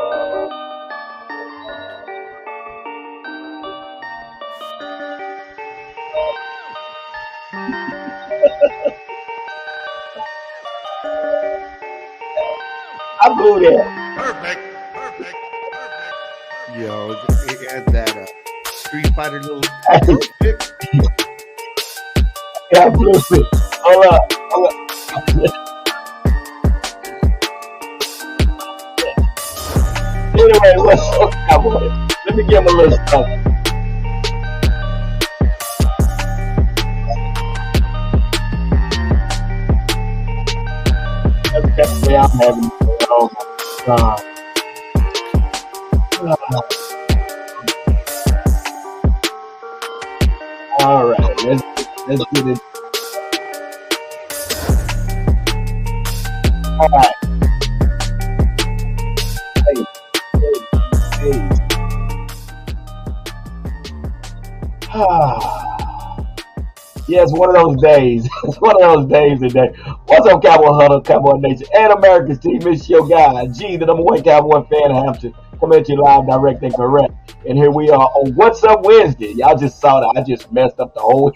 I blew that. Perfect. Yo, it had that Street Fighter little perfect. Yeah, I blew it. Hold up. Anyway, what's up, Cowboy? Let me give him a little something. That's the way I'm having it all my time. All right, let's get it. All right. Hey, hey. Yeah, it's one of those days. It's one of those days today. What's up, Cowboy Huddle, Cowboy Nation, and America's team? It's your guy, G, the number one Cowboy fan in Hampton, coming at you live, direct, and correct. And here we are on What's Up Wednesday. Y'all just saw that. I just messed up the whole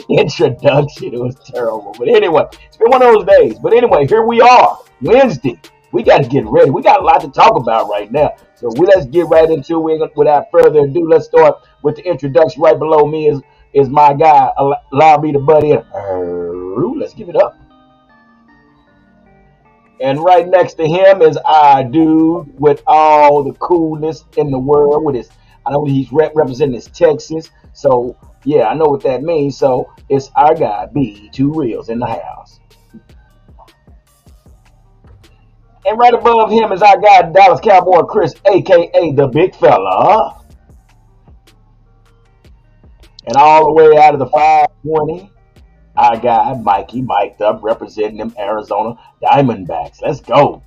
introduction. It was terrible. But anyway, it's been one of those days. But anyway, here we are, Wednesday. We got to get ready. We got a lot to talk about right now. So let's get right into it. Without further ado, let's start with the introduction. Right below me is my guy. Allow me to butt in. Let's give it up. And right next to him is our dude with all the coolness in the world. I know he's representing his Texas. So yeah, I know what that means. So it's our guy B2 Reels in the house. And right above him is our guy Dallas Cowboy Chris, aka the Big Fella. And all the way out of the 520, our guy Mikey mic'd up representing them Arizona Diamondbacks. Let's go.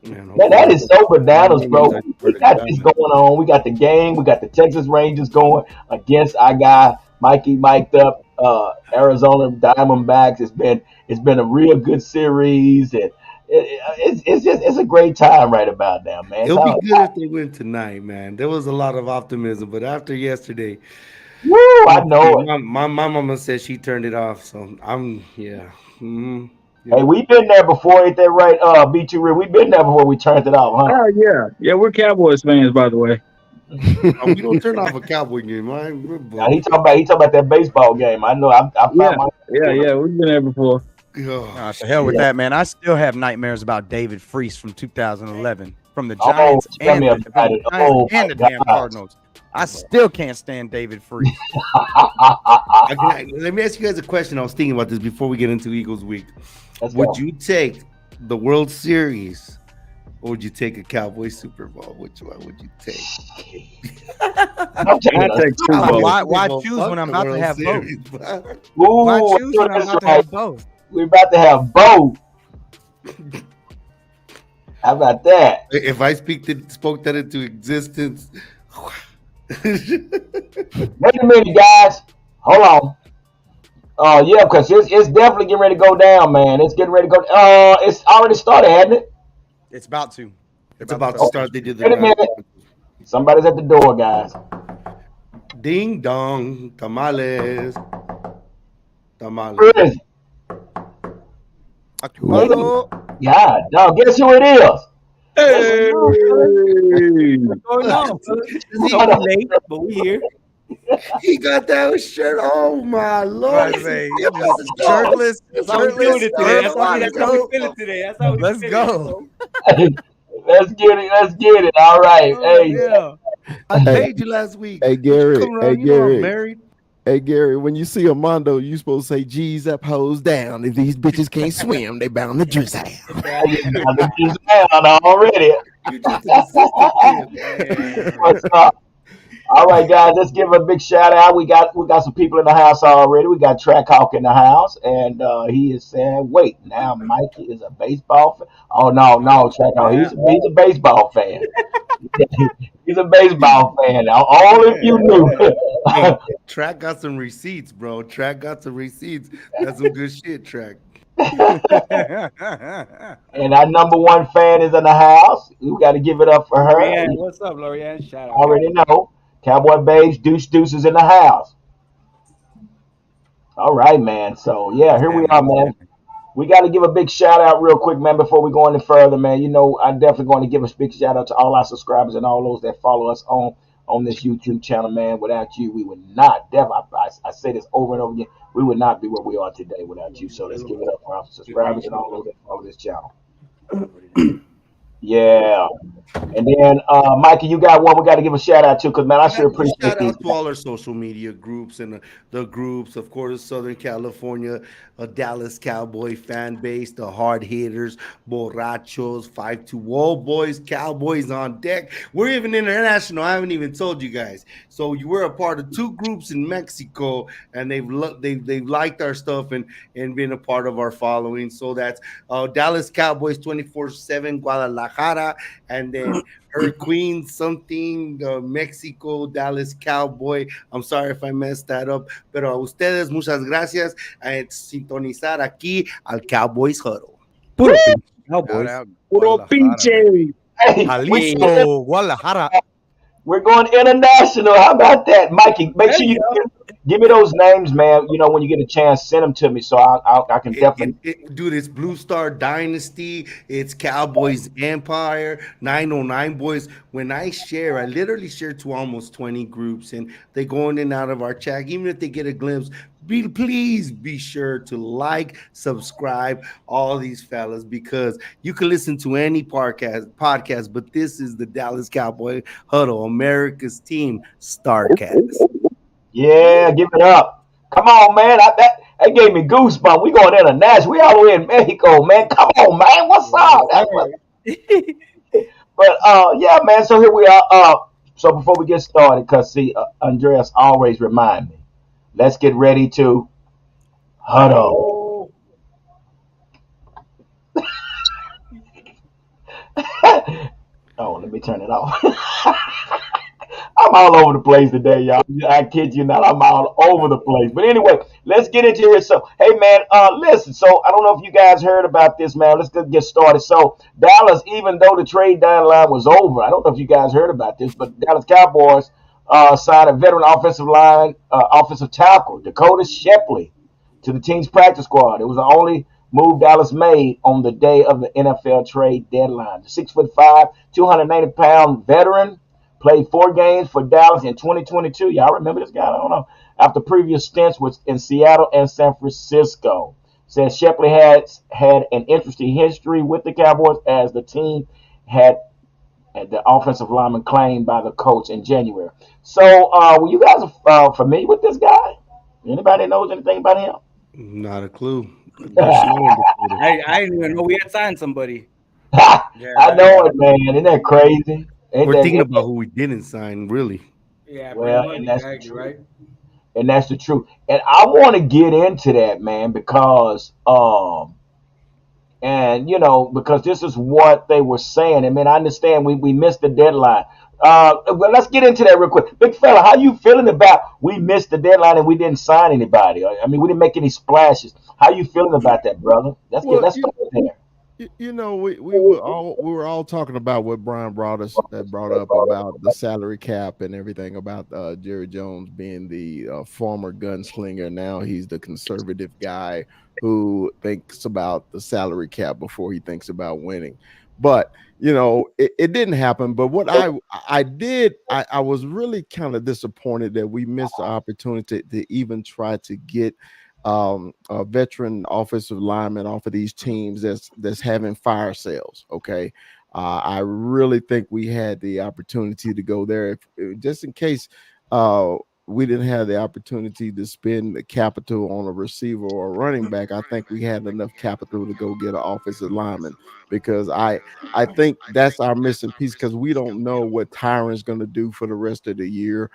Man, that is so bananas, bro. We got this going on. We got the game. We got the Texas Rangers going against our guy Mikey mic'd up Arizona Diamondbacks. It's been a real good series, and it's a great time right about now, man. It'll be good if they win tonight, man. There was a lot of optimism, but after yesterday, woo, I know it. My mama said she turned it off, so yeah. Mm-hmm. Hey, we've been there before, ain't that right? B2 Real, we've been there before we turned it off, huh? Yeah, we're Cowboys fans, by the way. We don't turn off a Cowboy game, right? Now, he talking about that baseball game. I know. Yeah, we've been there before. Oh, to hell with that, man. I still have nightmares about David Freese from 2011 from the Giants and the damn Cardinals. I still can't stand David Freese. Let me ask you guys a question. I was thinking about this before we get into Eagles Week. Would you take the World Series or would you take a Cowboys Super Bowl? Which one would you take? I take Super Bowl. Why choose when I'm about to have both? Why choose when I'm about to have both? We're about to have both. How about that? If I spoke that into existence. Wait a minute, guys. Hold on. Yeah, because it's definitely getting ready to go down, man. It's getting ready to go. It's already started, hasn't it? It's about to. It's about to start. They did Wait a minute. Somebody's at the door, guys. Ding dong, tamales. Chris. Hello. Yeah, dog. Guess who it is? Hey. What's going on? It's late, but we here. He got that shirt. Oh my Lord! Shirtless. That's how we feeling it today. That's how we Let's go. Let's get it. All right. Hey. Yeah. I paid you last week. Hey Gary. Married. Hey Gary, when you see Armando, you supposed to say G's up, hoes down. If these bitches can't swim, they bound to drizzle. Already. You just an assistant. What's up? All right, guys, let's give a big shout out. We got some people in the house already. We got Track Hawk in the house, and he is saying, "Wait, now Mikey is a baseball fan." Oh no, Track Hawk, he's a baseball fan. He's a baseball fan. Only if you knew. Hey, Track got some receipts, bro. Track got some receipts. That's some good shit, Track. And our number one fan is in the house. We got to give it up for her. Lorianne, what's up, Lorianne? Shout out. Already know. Cowboy Babes, Deuce is in the house. All right, man. So yeah, here we are, man. We got to give a big shout out real quick, man, before we go any further, man. You know, I'm definitely going to give a big shout out to all our subscribers and all those that follow us on this YouTube channel, man. Without you, we would not. I say this over and over again. We would not be where we are today without you. So let's give it up for our subscribers and all those that follow this channel. Yeah. And then, Mikey, you got one we got to give a shout out to because, man, I sure appreciate shout these. out to all our social media groups and the groups, of course, Southern California, a Dallas Cowboy fan base, the hard hitters, borrachos, 5-2 wall boys, Cowboys on deck. We're even international. I haven't even told you guys. So you were a part of two groups in Mexico, and they've liked our stuff and been a part of our following. So that's Dallas Cowboys 24/7 Guadalajara, and then her Queen something Mexico Dallas Cowboy. I'm sorry if I messed that up, pero a ustedes muchas gracias a sintonizar aquí al Cowboys Huddle. Puro Cowboys. Puro pinche. Hey, Jalisco, Guadalajara. we're going international. How about that, Mikey? Make sure you give me those names, man. You know, when you get a chance, send them to me so I can definitely. Dude, it's Blue Star Dynasty. It's Cowboys Empire, 909 Boys. When I share, I literally share to almost 20 groups, and they go in and out of our chat. Even if they get a glimpse, please be sure to like, subscribe, all these fellas, because you can listen to any podcast, but this is the Dallas Cowboy Huddle, America's team, Starcast. Yeah, give it up. Come on, man. That gave me goosebumps. We going international. We all the way in Mexico, man. Come on, man. What's up? But yeah, man. So here we are. So before we get started, because see, Andreas always remind me. Let's get ready to huddle. Oh, let me turn it off. I'm all over the place today, y'all. I kid you not. I'm all over the place. But anyway, let's get into it. So, hey, man, listen. So, I don't know if you guys heard about this, man. Let's get started. So, Dallas, even though the trade deadline was over, I don't know if you guys heard about this, but Dallas Cowboys signed a veteran offensive tackle, Dakota Shepley, to the team's practice squad. It was the only move Dallas made on the day of the NFL trade deadline. The 6'5", 290-pound veteran played 4 games for Dallas in 2022. Y'all remember this guy? I don't know. After previous stints was in Seattle and San Francisco. Says Shepley had an interesting history with the Cowboys as the team had the offensive lineman claimed by the coach in January. So, were you guys familiar with this guy? Anybody knows anything about him? Not a clue. I didn't even know we had signed somebody. I know it, man. Isn't that crazy? We're thinking about who we didn't sign, really. Yeah, well, much, and that's exactly, right. And that's the truth. And I want to get into that, man, because and you know, because this is what they were saying. I mean, I understand we missed the deadline. Well, let's get into that real quick. Big fella, how you feeling about we missed the deadline and we didn't sign anybody? I mean, we didn't make any splashes. How you feeling about that, brother? Let's start there. You know, we were all talking about what Brian brought up about the salary cap and everything about Jerry Jones being the former gunslinger. Now he's the conservative guy who thinks about the salary cap before he thinks about winning. But you know, it didn't happen. But what I did, I was really kind of disappointed that we missed the opportunity to even try to get a veteran offensive lineman off of these teams that's having fire sales. Okay. I really think we had the opportunity to go there just in case we didn't have the opportunity to spend the capital on a receiver or a running back. I think we had enough capital to go get an offensive lineman, because I think that's our missing piece, because we don't know what Tyron's going to do for the rest of the year.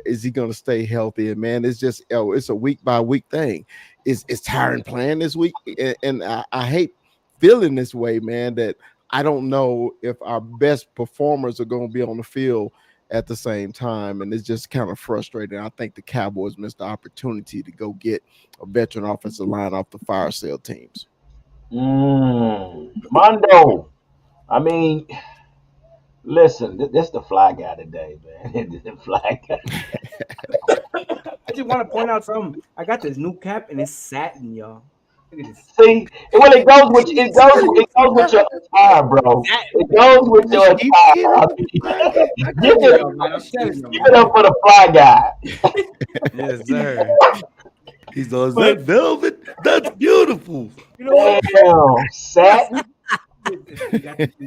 Is he going to stay healthy? And man, it's just it's a week by week thing. Is Tyron playing this week? And I hate feeling this way, man, that I don't know if our best performers are going to be on the field at the same time, and it's just kind of frustrating. I think the Cowboys missed the opportunity to go get a veteran offensive line off the fire sale teams. Mondo. I mean, listen, this the fly guy today, man. The fly guy. I just want to point out something. I got this new cap and it's satin, y'all. Look at this. See, well, it goes with your attire, bro. It goes with your attire. I mean, give it up for the fly guy. Yes, sir. He says that velvet. That's beautiful. You know what? Damn, satin.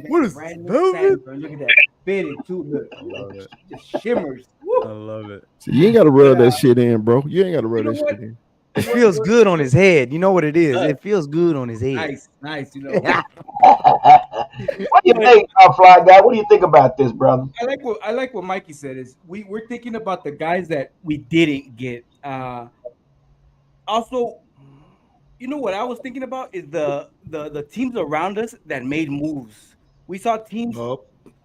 What is velvet? Look at that. Fitted too. Look. I love it. Just shimmers. I love it. So you ain't got to rub that shit in, bro. You ain't got to rub that shit in. It feels good on his head. You know what it is? It feels good on his head. Nice. You know. What do you think, fly guy? What do you think about this, brother? I like what Mikey said. Is we're thinking about the guys that we didn't get. Also, you know what I was thinking about is the teams around us that made moves. We saw teams.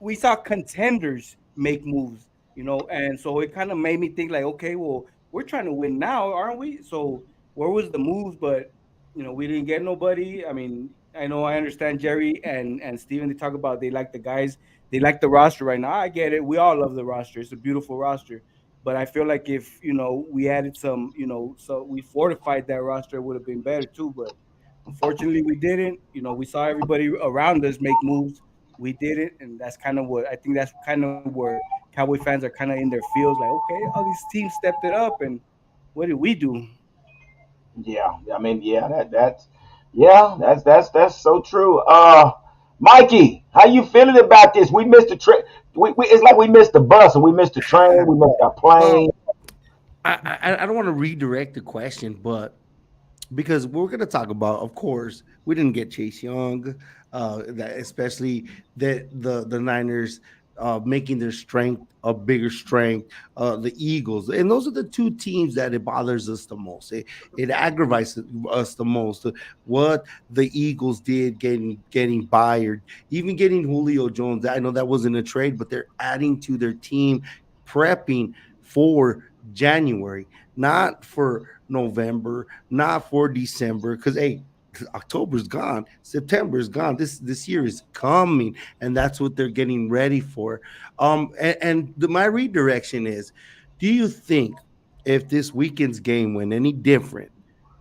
We saw contenders make moves. You know, and so it kind of made me think like, okay, well, we're trying to win now, aren't we? So where was the moves? But you know, we didn't get nobody. I mean, I understand Jerry and Steven, they talk about they like the guys, they like the roster right now. I get it. We all love the roster. It's a beautiful roster. But I feel like if, you know, we added some, you know, so we fortified that roster, it would have been better too. But unfortunately we didn't. You know, we saw everybody around us make moves. We did it, and that's kind of what I think. That's kind of where Cowboy fans are kind of in their feels, like, okay, all these teams stepped it up, and what did we do? Yeah, I mean, that's so true. Mikey, how you feeling about this? We missed the train. It's like we missed the bus, and we missed the train. We missed our plane. I don't want to redirect the question, but because we're going to talk about, of course, we didn't get Chase Young, especially the Niners making their strength a bigger strength, the Eagles. And those are the two teams that it bothers us the most. It aggravates us the most. What the Eagles did getting Byard, even getting Julio Jones. I know that wasn't a trade, but they're adding to their team, prepping for January, not for November, not for December, because October's gone, September's gone. This year is coming, and that's what they're getting ready for. My redirection is: do you think if this weekend's game went any different,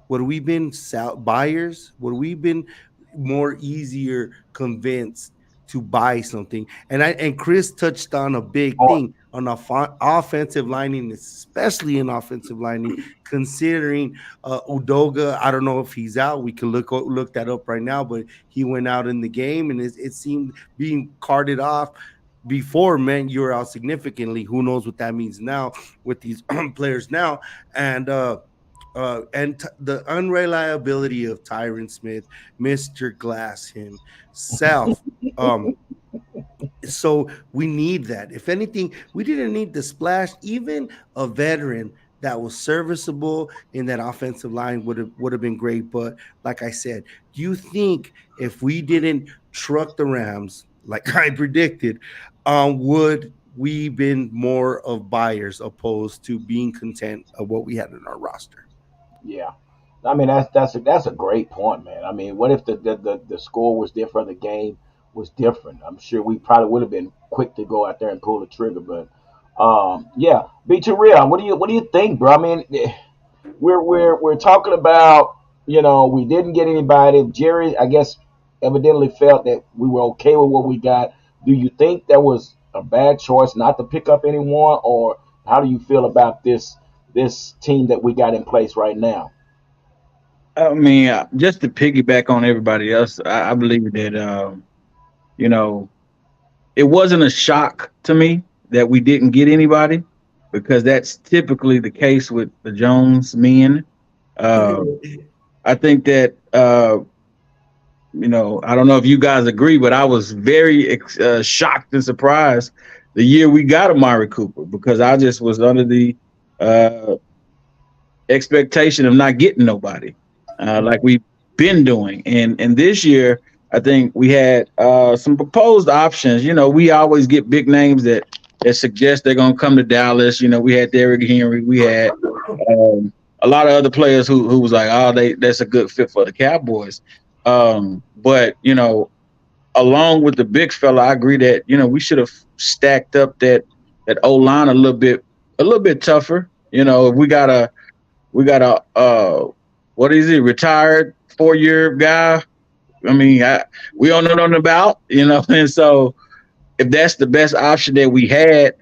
would we been buyers? Would we been more easier convinced to buy something? And Chris touched on a big thing on offensive lining, especially in offensive lining, considering Udoga. I don't know if he's out. We can look that up right now, but he went out in the game, and it seemed being carted off before meant you're out significantly. Who knows what that means now with these players now, and the unreliability of Tyron Smith, Mr. Glass himself. So we need that. If anything, we didn't need the splash. Even a veteran that was serviceable in that offensive line would have been great. But like I said, do you think if we didn't truck the Rams like I predicted, would we been more of buyers opposed to being content of what we had in our roster? Yeah. I mean, that's a great point, man. I mean, what if the score was different, the game was different? I'm sure we probably would have been quick to go out there and pull the trigger. But yeah, be too real. What do you think, bro? I mean, we're talking about, you know, we didn't get anybody. Jerry, I guess, evidently felt that we were okay with what we got. Do you think that was a bad choice not to pick up anyone, or how do you feel about this team that we got in place right now? I mean, just to piggyback on everybody else, I believe that, you know, it wasn't a shock to me that we didn't get anybody, because that's typically the case with the Jones men. I think that, you know, I don't know if you guys agree, but I was very shocked and surprised the year we got Amari Cooper, because I just was under the expectation of not getting nobody like we've been doing. And this year, I think we had some proposed options. You know, we always get big names that that suggest they're gonna come to Dallas. You know, we had Derrick Henry, we had a lot of other players who was like, oh, that's a good fit for the Cowboys. But you know, along with the big fella, I agree that you know we should have stacked up that O line a little bit tougher. You know, if we got a what is he, retired 4-year guy? I mean, we don't know nothing about, you know, and so if that's the best option that we had,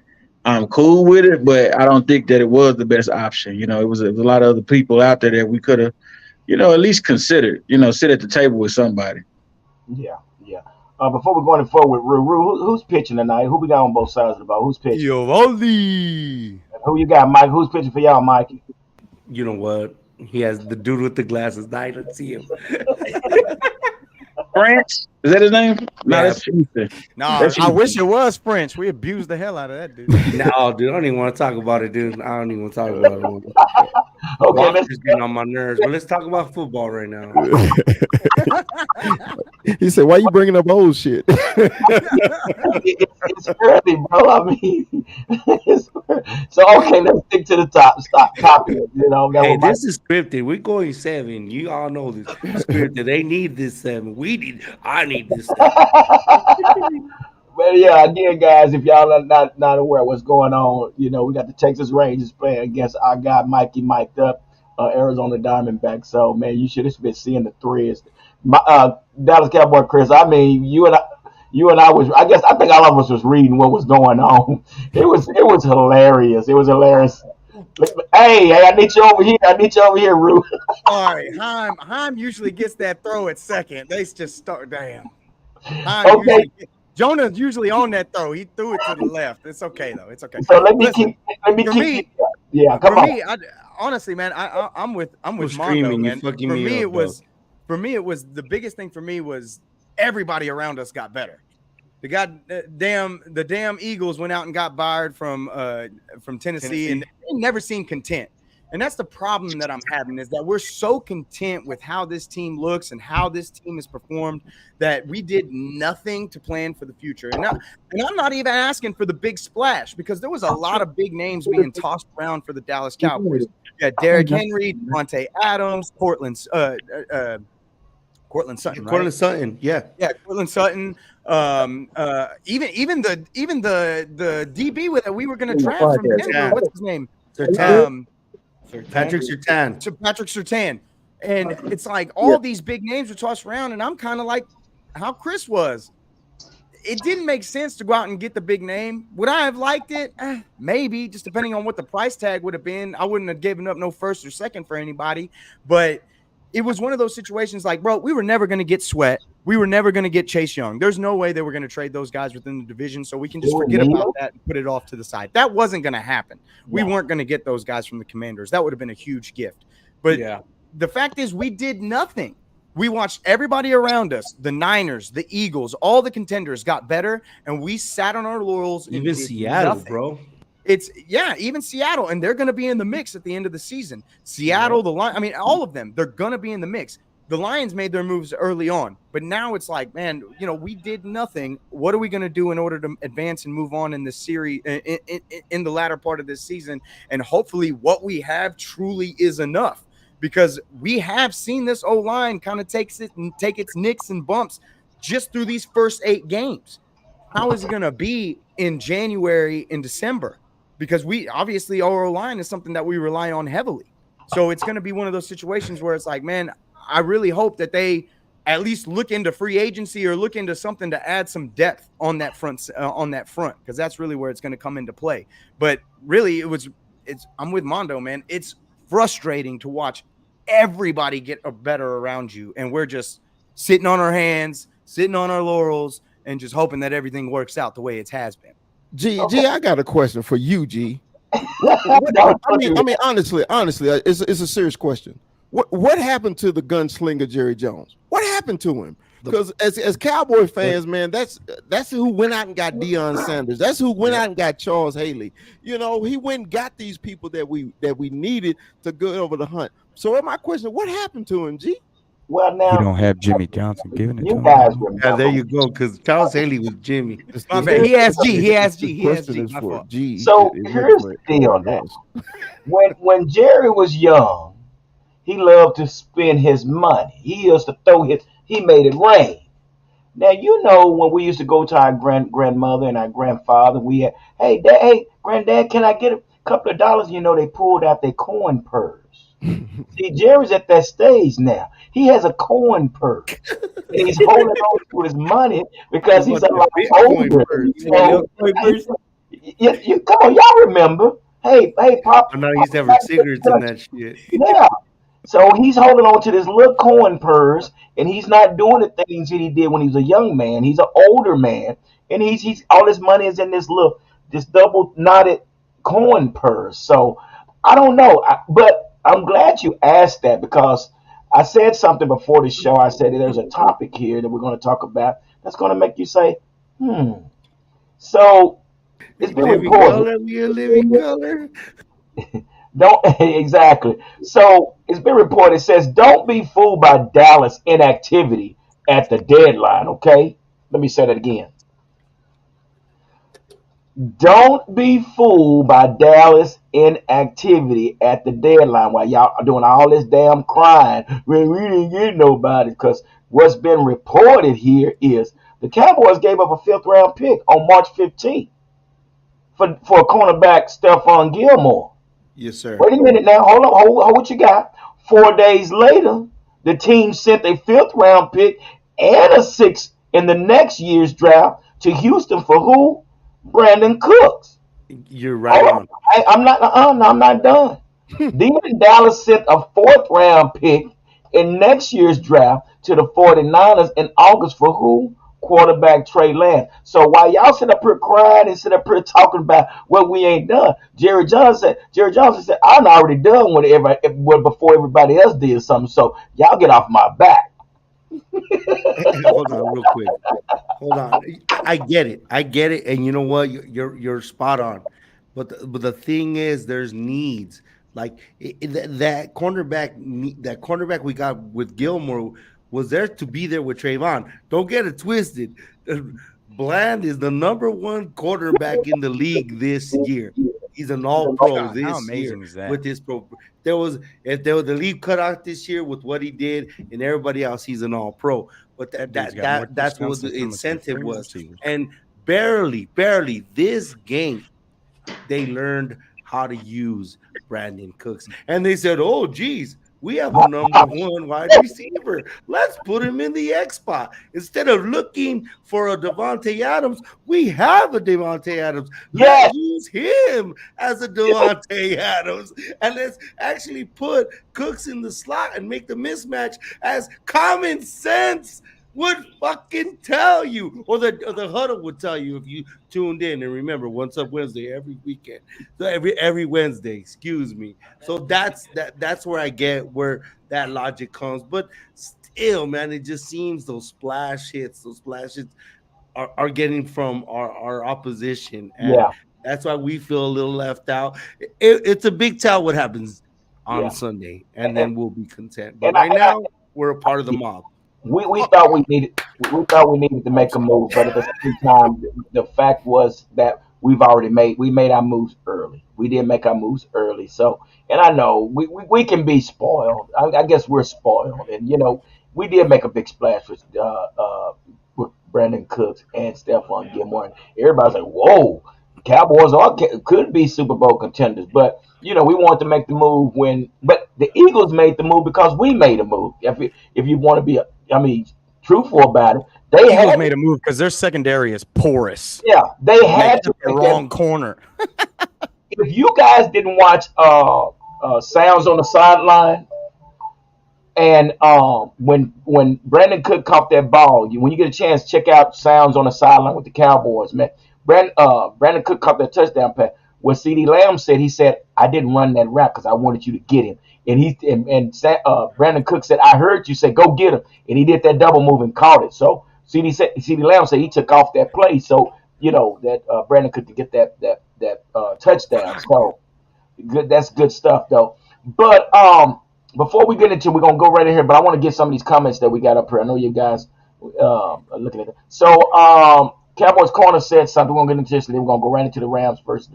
I'm cool with it, but I don't think that it was the best option. You know, it was a lot of other people out there that we could have, you know, at least considered, you know, sit at the table with somebody. Yeah. Before we're going forward, Rue, who's pitching tonight? Who we got on both sides of the ball? Who's pitching? Eovaldi. Who you got, Mike? Who's pitching for y'all, Mike? You know what? He has the dude with the glasses. I don't see him. French? Is that his name? No, Yeah. that's Houston. No, That's I wish it was French. We abused the hell out of that dude. No, dude, I don't even want to talk about it, dude. I don't even want to talk about it. Okay, Walker's getting on my nerves, but let's talk about football right now. He said, "Why you bringing up old shit?" it's early, bro. I mean, so okay, let's stick to the topic. You know, Hey, this is scripted. We're going 7. You all know this scripted. They need this 7. I need this 7. But yeah, again, guys, if y'all are not aware of what's going on, you know, we got the Texas Rangers playing against our guy Mikey Mic'd Up, Arizona Diamondbacks. So man, you should have been seeing the threads. Dallas Cowboy Chris, I mean, you and I was, I think all of us was reading what was going on. It was hilarious. It was hilarious. Hey, I need you over here, Rue. All right, Heim usually gets that throw at second. They just start. Damn. Okay. Jonah's usually on that throw. He threw it to the left. It's okay though. It's okay. So let me Listen, keep. Yeah, come on. Me, honestly, man, I'm with Mondo, streaming, man. you fucking me up, For me, it was the biggest thing for me was everybody around us got better. The damn Eagles went out and got fired from Tennessee, and they never seemed content. And that's the problem that I'm having, is that we're so content with how this team looks and how this team has performed that we did nothing to plan for the future. And I'm not even asking for the big splash, because there was a lot of big names being tossed around for the Dallas Cowboys. You had Derrick Henry, Devontae Adams, Cortland Sutton, right? Cortland Sutton, yeah, Cortland Sutton. Even the DB that we were going to draft from Denver. What's his name? Patrick Surtain. Patrick Surtain. And it's like all these big names were tossed around, and I'm kind of like how Chris was. It didn't make sense to go out and get the big name. Would I have liked it? Maybe, just depending on what the price tag would have been. I wouldn't have given up no first or second for anybody. But it was one of those situations like, bro, we were never going to get Sweat. We were never going to get Chase Young. There's no way they were going to trade those guys within the division, so we can just forget about that and put it off to the side. That wasn't going to happen. We weren't going to get those guys from the Commanders. That would have been a huge gift. But the fact is, we did nothing. We watched everybody around us, the Niners, the Eagles, all the contenders got better, and we sat on our laurels. Even Seattle, bro. Even Seattle, and they're going to be in the mix at the end of the season. Seattle, the Lions, I mean, all of them, they're going to be in the mix. The Lions made their moves early on, but now it's like, man, you know, we did nothing. What are we going to do in order to advance and move on in this series, in the latter part of this season? And hopefully what we have truly is enough, because we have seen this O-line kind of take its nicks and bumps just through these first 8 games. How is it going to be in January and December? Because obviously our O-line is something that we rely on heavily. So it's going to be one of those situations where it's like, man, I really hope that they at least look into free agency or look into something to add some depth on that front, because that's really where it's going to come into play. But really, I'm with Mondo, man. It's frustrating to watch everybody get better around you, and we're just sitting on our hands, sitting on our laurels, and just hoping that everything works out the way it has been. G, I got a question for you, G. I mean, honestly, it's a serious question. What happened to the gunslinger Jerry Jones? What happened to him? Because as Cowboy fans, man, that's who went out and got Deion Sanders. That's who went out and got Charles Haley. You know, he went and got these people that we needed to go over the hunt. So my question, what happened to him, G? Well, He now don't have Jimmy Johnson giving it to you him guys no more. Yeah, there remember. you go. Because Charles Haley was Jimmy. My bad. He asked G. He asked The G. He asked question G. is My for fault. G. So It here's wasn't the deal for now. us. When Jerry was young, he loved to spend his money. He used to throw his. He made it rain. Now you know when we used to go to our grandmother and our grandfather, we had, hey dad, hey granddad, can I get a couple of dollars? You know they pulled out their coin purse. See, Jerry's at that stage now. He has a coin purse. And he's holding on to his money He because he's wants a that lot Bitcoin older. first. You got a little So toy purse? you come on, y'all remember? Hey, Pop, Oh, no, he used to have her cigarettes in that shit. yeah. So he's holding on to this little coin purse, and he's not doing the things that he did when he was a young man. He's an older man, and he's all his money is in this double knotted coin purse. So I don't know, but I'm glad you asked that because I said something before the show. I said that there's a topic here that we're going to talk about that's going to make you say, hmm. So it's been Living reported. color, we a living color. Don't exactly. So it's been reported. It says, "Don't be fooled by Dallas inactivity at the deadline." Okay, let me say that again. Don't be fooled by Dallas inactivity at the deadline while y'all are doing all this damn crying. Well, we didn't get nobody because what's been reported here is the Cowboys gave up a fifth round pick on March 15th for cornerback Stephon Gilmore. Yes, sir. Wait a minute now. Hold on. Hold what you got. 4 days later, the team sent a fifth round pick and a sixth in the next year's draft to Houston for who? Brandon Cooks. You're right Hold on. on. I'm not. No, I'm not done. Then Dallas sent a fourth round pick in next year's draft to the 49ers in August for who? Quarterback Trey Lance. So while y'all sit up here crying and sit up here talking about what we ain't done, Jerry Johnson said, I'm already done with before everybody else did something. So y'all get off my back. Hold on, real quick. Hold on. I get it. I get it. And you know what? You're spot on. But the thing is, there's needs. Like that cornerback we got with Gilmore was there to be there with Trayvon. Don't get it twisted. Bland is the number one quarterback in the league this year. He's an all-pro God, how this year amazing is that? with his pro. If there was the league cut out this year with what he did and everybody else, he's an all-pro. But Dude's got more that's what touchdowns than the some of Steph incentive Curry's was. receivers. And barely this game they learned how to use Brandon Cooks. And they said, oh, geez, we have a number one wide receiver. Let's put him in the X spot. Instead of looking for a Devontae Adams, we have a Devontae Adams. Yes. Let's use him as a Devontae Adams. And let's actually put Cooks in the slot and make the mismatch as common sense would fucking tell you, or the huddle would tell you if you tuned in. And remember, Once Up Wednesday every weekend, so every Wednesday, excuse me. So that's where I get where that logic comes. But still, man, it just seems those splash hits are getting from our opposition, and Yeah. that's why we feel a little left out. It's a big tell what happens on Sunday, and then we'll be content. But right now, we're a part of the mob. We thought we needed to make a move, but at the same time, the fact was that we made our moves early. We did make our moves early. So, and I know we can be spoiled. I guess we're spoiled, and we did make a big splash with Brandon Cooks and Stephon Gilmore. And everybody's like, "Whoa, Cowboys could be Super Bowl contenders," but we wanted to make the move but the Eagles made the move because we made a move. If you want to be, truthful about it, they Eagles had made a move because their secondary is porous. Yeah, they had to the wrong corner. If you guys didn't watch Sounds on the Sideline, and when Brandon Cook caught that ball, when you get a chance, check out Sounds on the Sideline with the Cowboys, man. Brandon Cook caught that touchdown pass. What CeeDee Lamb said, he said, "I didn't run that route because I wanted you to get him." And Brandon Cook said, "I heard you say go get him," and he did that double move and caught it. So CeeDee Lamb said he took off that play, so that Brandon Cook could get that touchdown. So good, that's good stuff though. But before we get into, we're gonna go right in here, but I want to get some of these comments that we got up here. I know you guys are looking at it. So, Cowboys Corner said something. We're gonna get into this, and then we're gonna go right into the Rams versus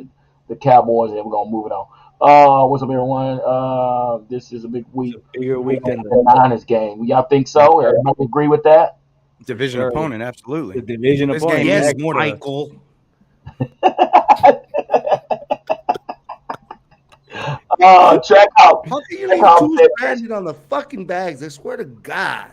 the Cowboys, and then we're gonna move it on. What's up, everyone? This is a big week. Bigger week than The Niners game. Y'all think so? Everybody agree with that? Division Sure. opponent, absolutely. the division This opponent. game Yes, is more to- Michael. Track out. How can you leave Track out two said- stranded on the fucking bags? I swear to God.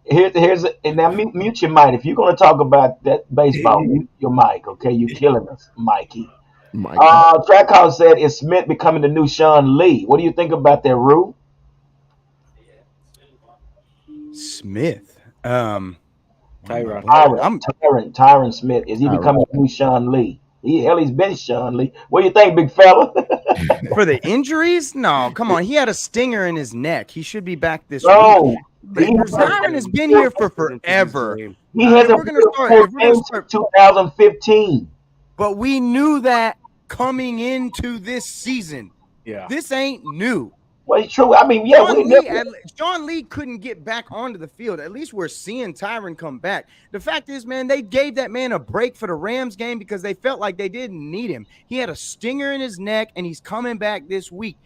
Here's and now mute your mic. If you're gonna talk about that baseball, mute your mic, okay? You're killing us, Mikey. My God. Trackhouse said, "Is Smith becoming the new Sean Lee?" What do you think about that, Rue? Smith. Tyron. Tyron Smith. Is he Tyron. becoming the new Sean Lee? He's been Sean Lee. What do you think, big fella? For the injuries? No, come on. He had a stinger in his neck. He should be back this week. No, Tyron has been here for forever. he hasn't we're gonna played start- four if we're gonna games start- since 2015. But we knew that coming into this season. Yeah. This ain't new. Well, it's true. I mean, yeah, Sean Lee couldn't get back onto the field. At least we're seeing Tyron come back. The fact is, man, they gave that man a break for the Rams game because they felt like they didn't need him. He had a stinger in his neck, and he's coming back this week.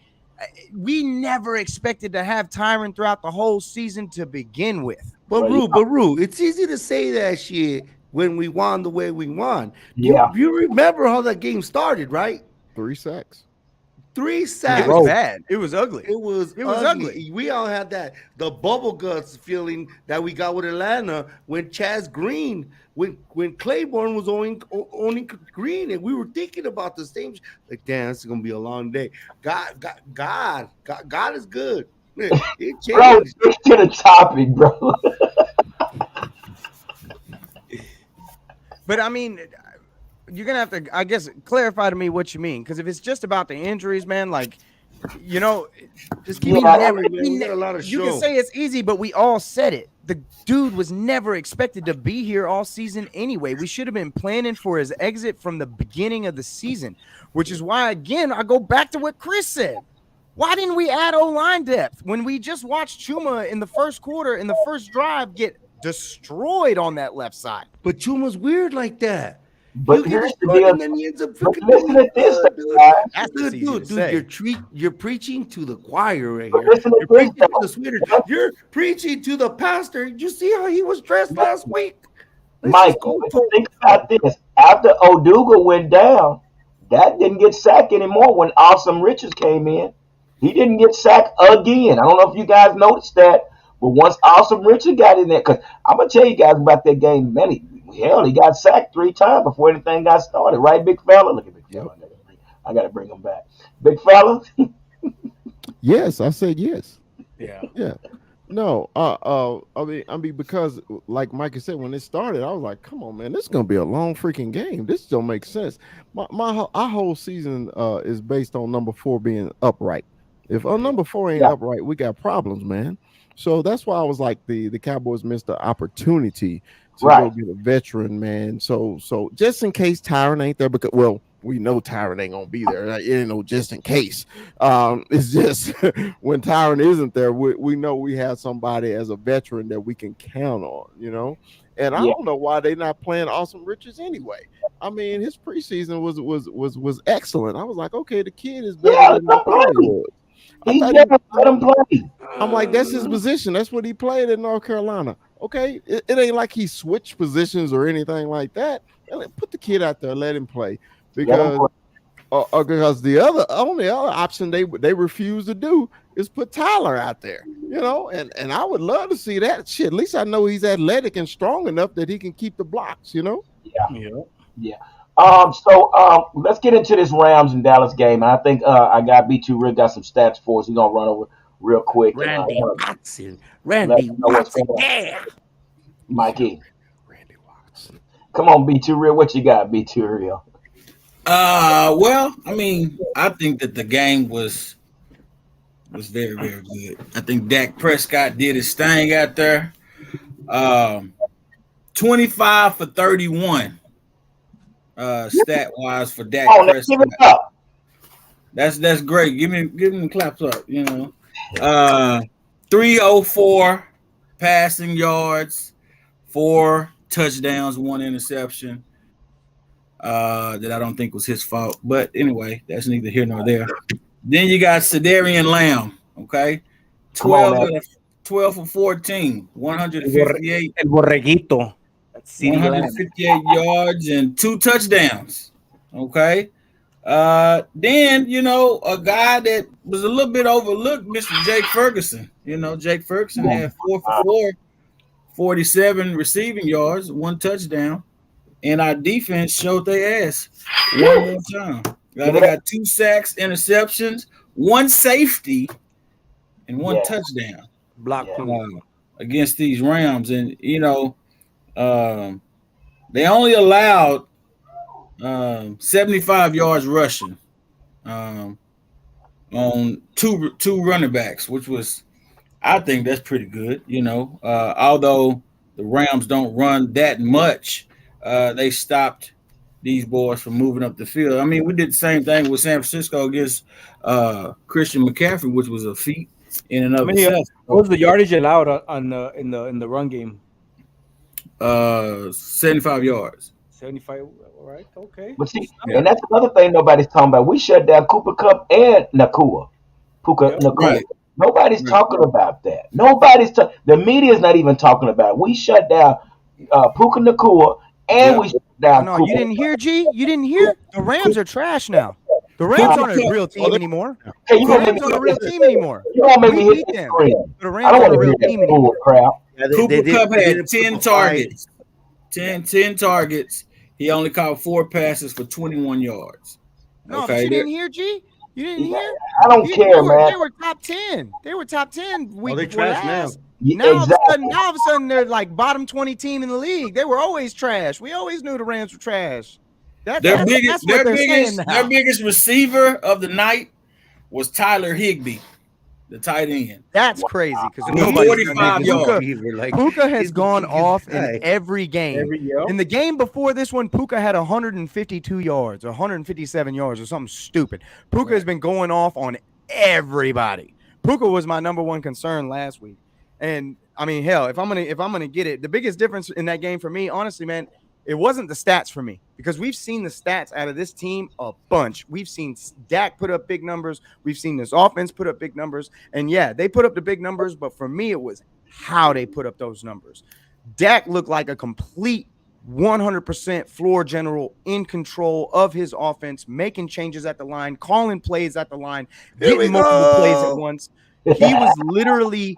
We never expected to have Tyron throughout the whole season to begin with. But Rue, it's easy to say that shit when we won the way we won. Yeah. You remember how that game started, right? 3 sacks. 3 It sacks. was bad. It was ugly. It was ugly. We all had the bubble guts feeling that we got with Atlanta when Chaz Green, when Claiborne was owning Green, and we were thinking about the same. Like, damn, it's gonna be a long day. God is good. It bro, changed. stick to the topic, bro. But I mean, you're gonna have to, I guess, clarify to me what you mean. Because if it's just about the injuries, man, like, you know, Just keep Yeah, it I going, man. We got a lot of you show. can say it's easy, but we all said it. The dude was never expected to be here all season anyway. We should have been planning for his exit from the beginning of the season, which is why, again, I go back to what Chris said. Why didn't we add O-line depth when we just watched Chuma in the first quarter, in the first drive, get destroyed on that left side? But Chuma's weird like that. But You get here's the destroyed deal. and then he ends up But freaking listen doing to this, good, dude. guys. That's Dude, easy to dude, say. you're preaching to the choir right But here. listen to You're this, preaching to though. the sweeter. You're preaching to the pastor. You see how he was dressed last week? Let's Mike, just go but for it. think about this. After Oduga went down, that didn't get sacked anymore when Awesome Richards came in. He didn't get sacked again. I don't know if you guys noticed that, but once Awesome Richards got in there, because I'm going to tell you guys about that game, man, he got sacked 3 times before anything got started. Right, big fella? Look at big fella. I got to bring him back. Big fella? Yes, I said yes. Yeah. Yeah. No, I mean, because like Mike said, when it started, I was like, "Come on, man, this is gonna be a long freaking game. This don't make sense." Our whole season is based on number 4 being upright. If number 4 ain't upright, we got problems, man. So that's why I was like, the Cowboys missed the opportunity to go get a veteran, man. So just in case Tyron ain't there, because we know Tyron ain't gonna be there. It ain't no just in case. It's just when Tyron isn't there, we know we have somebody as a veteran that we can count on, you know. And I don't know why they not playing Awesome Richards anyway. I mean, his preseason was excellent. I was like, okay, the kid is better than I thought he was. He never let him play. I'm like, that's his position. That's what he played in North Carolina. Okay, it ain't like he switched positions or anything like that. Put the kid out there, let him play. Because the only other option they refuse to do is put Tyler out there, you know, and I would love to see that shit. At least I know he's athletic and strong enough that he can keep the blocks, you know. Yeah. So let's get into this Rams and Dallas game. I think I got B2 Rick got some stats for us. He's gonna run over real quick. Randy Watson. Yeah. Mikey. Randy Watson. Come on, B2 Real. What you got, B2 Real? Well, I mean, I think that the game was very, very good. I think Dak Prescott did his thing out there. 25 for 31. Stat wise for Dak Prescott. Give it up. That's great. Give him the claps up, you know. 304 passing yards, 4 touchdowns, 1 interception. That I don't think was his fault. But anyway, that's neither here nor there. Then you got Cedarian Lamb, okay? 12 for 14, 158. El borreguito. That's CeeDee Lamb. 158 yards and 2 touchdowns. Okay. Then, a guy that was a little bit overlooked, Mr. Jake Ferguson. Jake Ferguson had 4 for 4, 47 receiving yards, 1 touchdown. And our defense showed their ass one more time. They got 2 sacks, interceptions, 1 safety, and 1 touchdown. Block against these Rams. And, they only allowed 75 yards rushing on 2 running backs, which was, I think that's pretty good. Although the Rams don't run that much, they stopped these boys from moving up the field. I mean, we did the same thing with San Francisco against Christian McCaffrey, which was a feat in and of itself. What was the yardage allowed in the run game? 75 yards. 75. All right. Okay. But see, and that's another thing nobody's talking about. We shut down Cooper Kupp and Nakua. Nakua. Right. Nobody's talking about that. The media's not even talking about it. We shut down Puka Nakua and we shut down. No, you didn't hear, G? You didn't hear? The Rams are trash now. The Rams aren't a real team anymore. Hey, The Rams aren't a real team anymore. You don't make me We hit beat that them. screen. The I Rams don't aren't want a to hear real that team bull anymore. crap. Yeah, Cooper Kupp they had didn't 10 put targets. 10 targets. He only caught 4 passes for 21 yards. No, but you didn't hear, G? You didn't hear? I don't care, man. They were top 10. They were top 10 week they before trash last. Yeah, Now exactly. all of a sudden, they're like bottom 20 team in the league. They were always trash. We always knew the Rams were trash. That's what they're saying now. Their biggest receiver of the night was Tyler Higbee, the tight end. That's crazy because With 45 yards. Puka has gone off guy. in every game. In the game before this one, Puka had 152 yards or 157 yards or something stupid. Puka has been going off on everybody. Puka was my number one concern last week. And I mean, hell, if I'm gonna get it, the biggest difference in that game for me, honestly, man, it wasn't the stats for me because we've seen the stats out of this team a bunch. We've seen Dak put up big numbers. We've seen this offense put up big numbers. And yeah, they put up the big numbers, but for me, it was how they put up those numbers. Dak looked like a complete 100% floor general in control of his offense, making changes at the line, calling plays at the line, getting multiple plays at once. He was literally,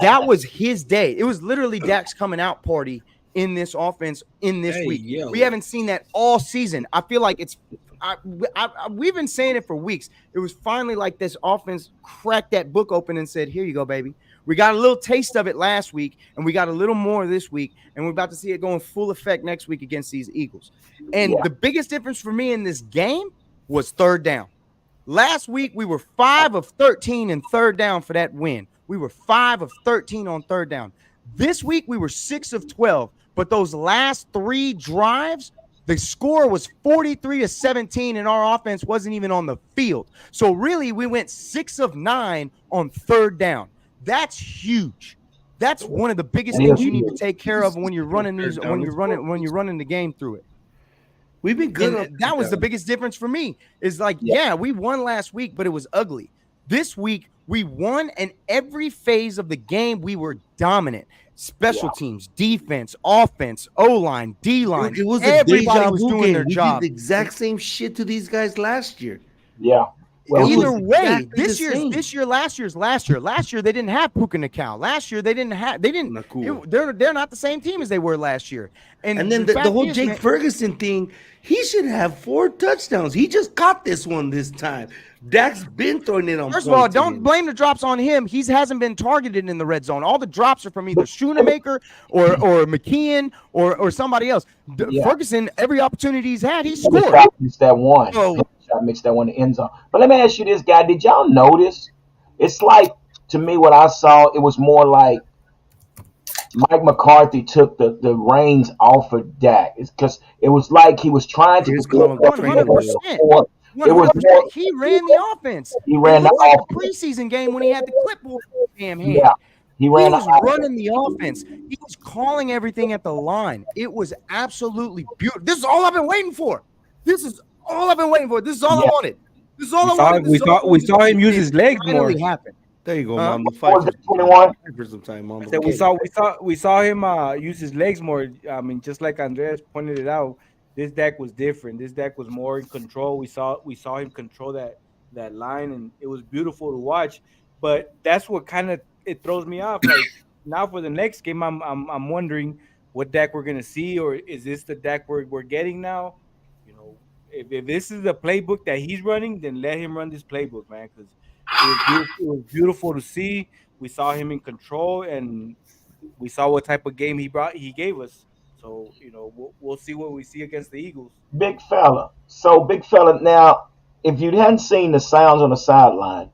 that was his day. It was literally Dak's coming out party in this offense in this week. Yo. We haven't seen that all season. I feel like we've been saying it for weeks. It was finally like this offense cracked that book open and said, here you go, baby. We got a little taste of it last week, and we got a little more this week, and we're about to see it go in full effect next week against these Eagles. And the biggest difference for me in this game was third down. Last week, we were 5 of 13 in third down for that win. We were 5 of 13 on third down. This week, we were 6 of 12. But those last 3 drives, the score was 43-17, and our offense wasn't even on the field. So really, we went 6 of 9 on third down. That's huge. That's one of the biggest things you need to take care of when you're running these, when you're running the game through it. We've been good. And that was the biggest difference for me. Is like, yeah, we won last week, but it was ugly. This week, we won, and every phase of the game, we were dominant. Special teams, defense, offense, O-line, D-line. It was everybody was doing their job. We did the exact same shit to these guys last year. Yeah. Well, Either way, exactly this year, last year's last year. Last year they didn't have Puka Nakua. Last year they're not the same team as they were last year. And then the whole Jake Ferguson thing, he should have 4 touchdowns. He just caught this one this time. Dak's been throwing it on. First of all, don't blame the drops on him. He hasn't been targeted in the red zone. All the drops are from either Schoonemaker or McKeon or somebody else. Ferguson, every opportunity he's had, he scored. Missed that one. I mixed that one in the end zone. But let me ask you this, guy. Did y'all notice? It's like, to me, what I saw, it was more like Mike McCarthy took the reins off of Dak. It's because it was like he was trying to It was 100%. more, He ran the offense. he It ran the looked like the offense. preseason game when he had the clipboard in his damn hand. Yeah, he He ran the was offense. running the offense. He was calling everything at the line. It was absolutely beautiful. This is all I've been waiting for. This is all I've been waiting for. This is all I Yeah. wanted. This is all We I saw wanted. him- This we is all I saw we wanted. saw him use It his legs more. finally happened. There you go, Huh? Mando. What Fight was for it, some 21? time. Fight for some time, Mando. That we saw him use his legs more. I mean, just like Andreas pointed it out, this deck was different. This deck was more in control. We saw him control that line, and it was beautiful to watch. But that's what kind of it throws me off. Like now for the next game, I'm wondering what deck we're gonna see, or is this the deck we're getting now? You know, if this is the playbook that he's running, then let him run this playbook, man, because it was beautiful to see. We saw him in control, and we saw what type of game he gave us. So we'll see what we see against the Eagles. Big fella. So, big fella, now, if you hadn't seen the sounds on the sideline,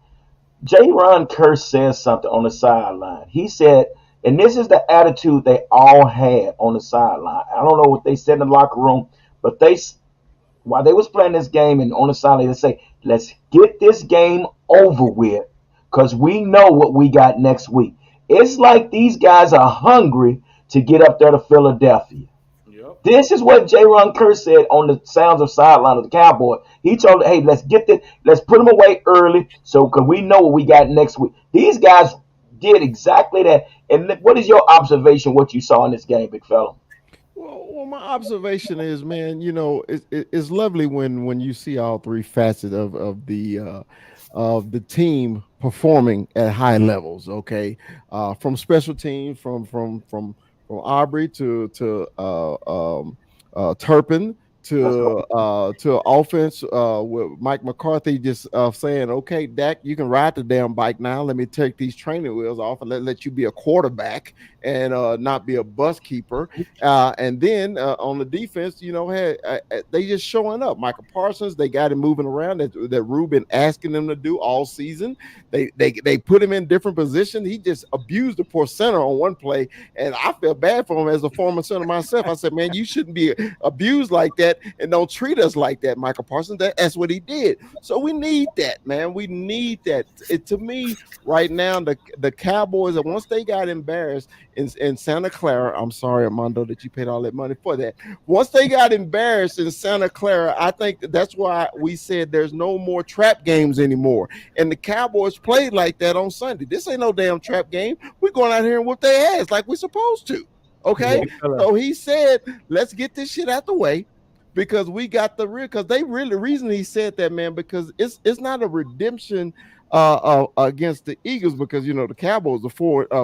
J. Ron Curse says something on the sideline. He said, and this is the attitude they all had on the sideline. I don't know what they said in the locker room, but while they was playing this game and on the sideline, they say, let's get this game over with because we know what we got next week. It's like these guys are hungry to get up there to Philadelphia. Yep. This is what J. Ron Curse said on the sounds of sideline of the Cowboys. He told, hey, let's put them away early because we know what we got next week. These guys did exactly that. And what is your observation, what you saw in this game, big fella? Well, my observation is, man, it's lovely when you see all three facets of the team performing at high levels. Okay, from special teams, from Aubrey to Turpin to offense with Mike McCarthy just saying, okay, Dak, you can ride the damn bike now. Let me take these training wheels off and let you be a quarterback and not be a bus keeper. And then on the defense, they just showing up. Michael Parsons, they got him moving around that Ruben asking them to do all season. They put him in different positions. He just abused the poor center on one play, and I feel bad for him as a former center myself. I said, man, you shouldn't be abused like that, and don't treat us like that, Michael Parsons. That's what he did. So we need that, man. We need that. To me, right now, the Cowboys, once they got embarrassed in Santa Clara, I'm sorry, Armando, that you paid all that money for that. Once they got embarrassed in Santa Clara, I think that's why we said there's no more trap games anymore. And the Cowboys played like that on Sunday. This ain't no damn trap game. We're going out here and whoop their ass like we're supposed to. Okay? Yeah. So he said, let's get this shit out the way because we got the real, because the reason he said that, man, because it's not a redemption against the Eagles, because the Cowboys are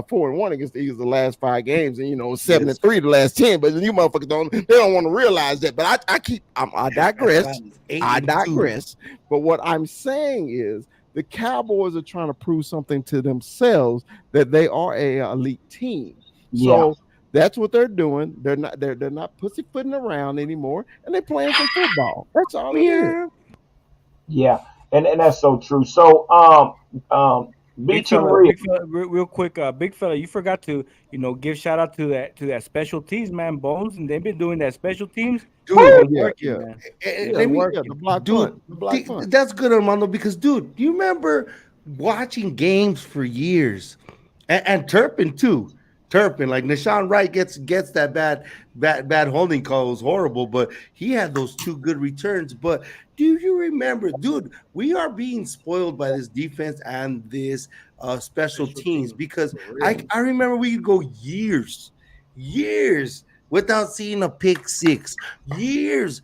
4-1 against the Eagles the last 5 games, and 7-3 the last 10. But you motherfuckers don't want to realize that. But I digress. I digress. But what I'm saying is the Cowboys are trying to prove something to themselves that they are a elite team. So that's what they're doing. They're not pussyfooting around anymore, and they're playing some football. That's all it is. Yeah. And that's so true. So, Big fella, real quick, big fella, you forgot to give shout out to that special teams, man, Bones, and they've been doing that special teams. Dude, the block punt. That's good, Armando, because do you remember watching games for years, and Turpin too? Turpin, like Nashawn Wright gets that bad holding call. It was horrible, but he had those 2 good returns. But do you remember, dude, we are being spoiled by this defense and this special teams, because I remember we could go years without seeing a pick six, years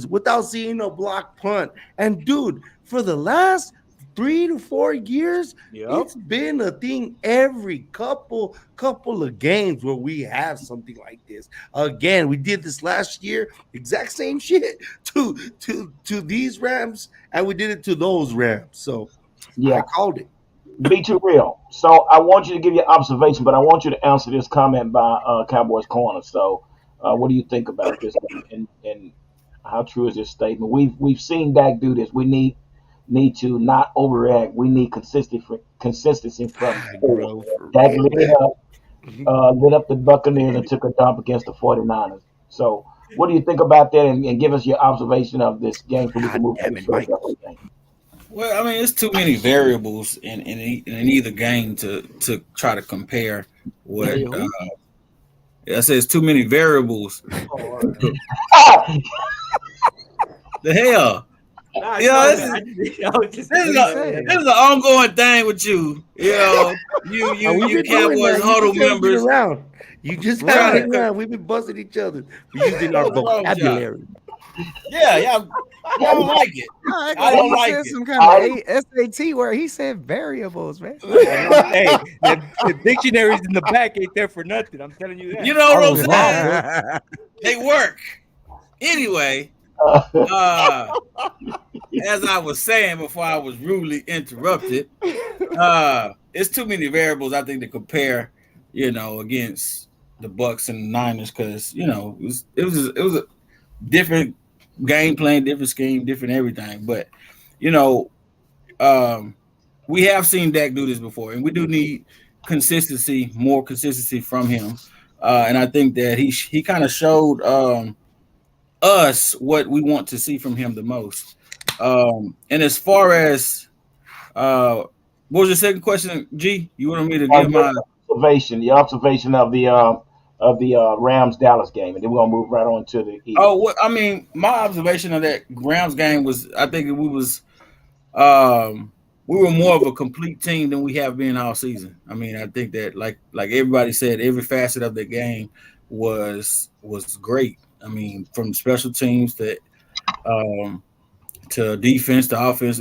without seeing a block punt. And dude, for the last 3 to 4 years, it's been a thing every couple of games where we have something like this. Again, we did this last year, exact same shit to these Rams, and we did it to those Rams. So I called it. Be too real. So I want you to give your observation, but I want you to answer this comment by Cowboys Corner. So what do you think about this, and how true is this statement? We've seen Dak do this. We need to not overreact. We need consistency from Dak lit up the Buccaneers and took a dump against the 49ers. So What do you think about that? And give us your observation of this game so we can God move damn to it, the Mike. game. Well, I mean, it's too many variables in either game to try to compare what. I say it's too many variables. The hell. Nah, You know, this this is an ongoing thing with you. You know, you Cowboys huddle members. Around. You just Right. have it around. We've been busting each other. We're using our What's wrong with y'all? vocabulary. Yeah, I don't like it. I don't he like said it. some kind of SAT where he said variables, man. Hey, the dictionaries in the back ain't there for nothing. I'm telling you that. You know what I'm saying? They work. Anyway, as I was saying before I was rudely interrupted, it's too many variables, I think, to compare, against the Bucks and the Niners, because it was a different game plan, different scheme, different everything. But we have seen Dak do this before, and we do need more consistency from him. And I think that he kind of showed us what we want to see from him the most. And as far as what was your second question, G? You wanted me to give my your observation of the Rams Dallas game, and then we're gonna move right on to the Eagles. well, I mean, my observation of that Rams game was, I think we were more of a complete team than we have been all season. I mean, I think that like everybody said, every facet of the game was great. I mean, from special teams to defense to offense,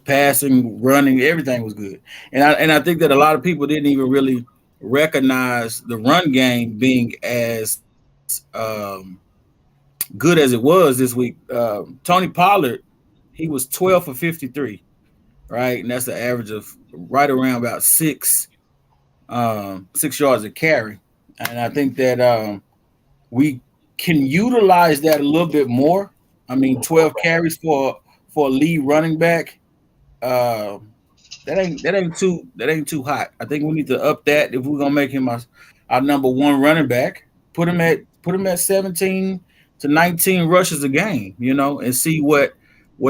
passing, running, everything was good. And I think that a lot of people didn't even really recognize the run game being as good as it was this week. Tony Pollard, he was 12 for 53, right? And that's the average of right around about 6 yards a carry. And I think that we can utilize that a little bit more. I mean, 12 carries for a lead running back. That ain't too hot. I think we need to up that if we're gonna make him our number one running back. Put him at 17 to 19 rushes a game, and see what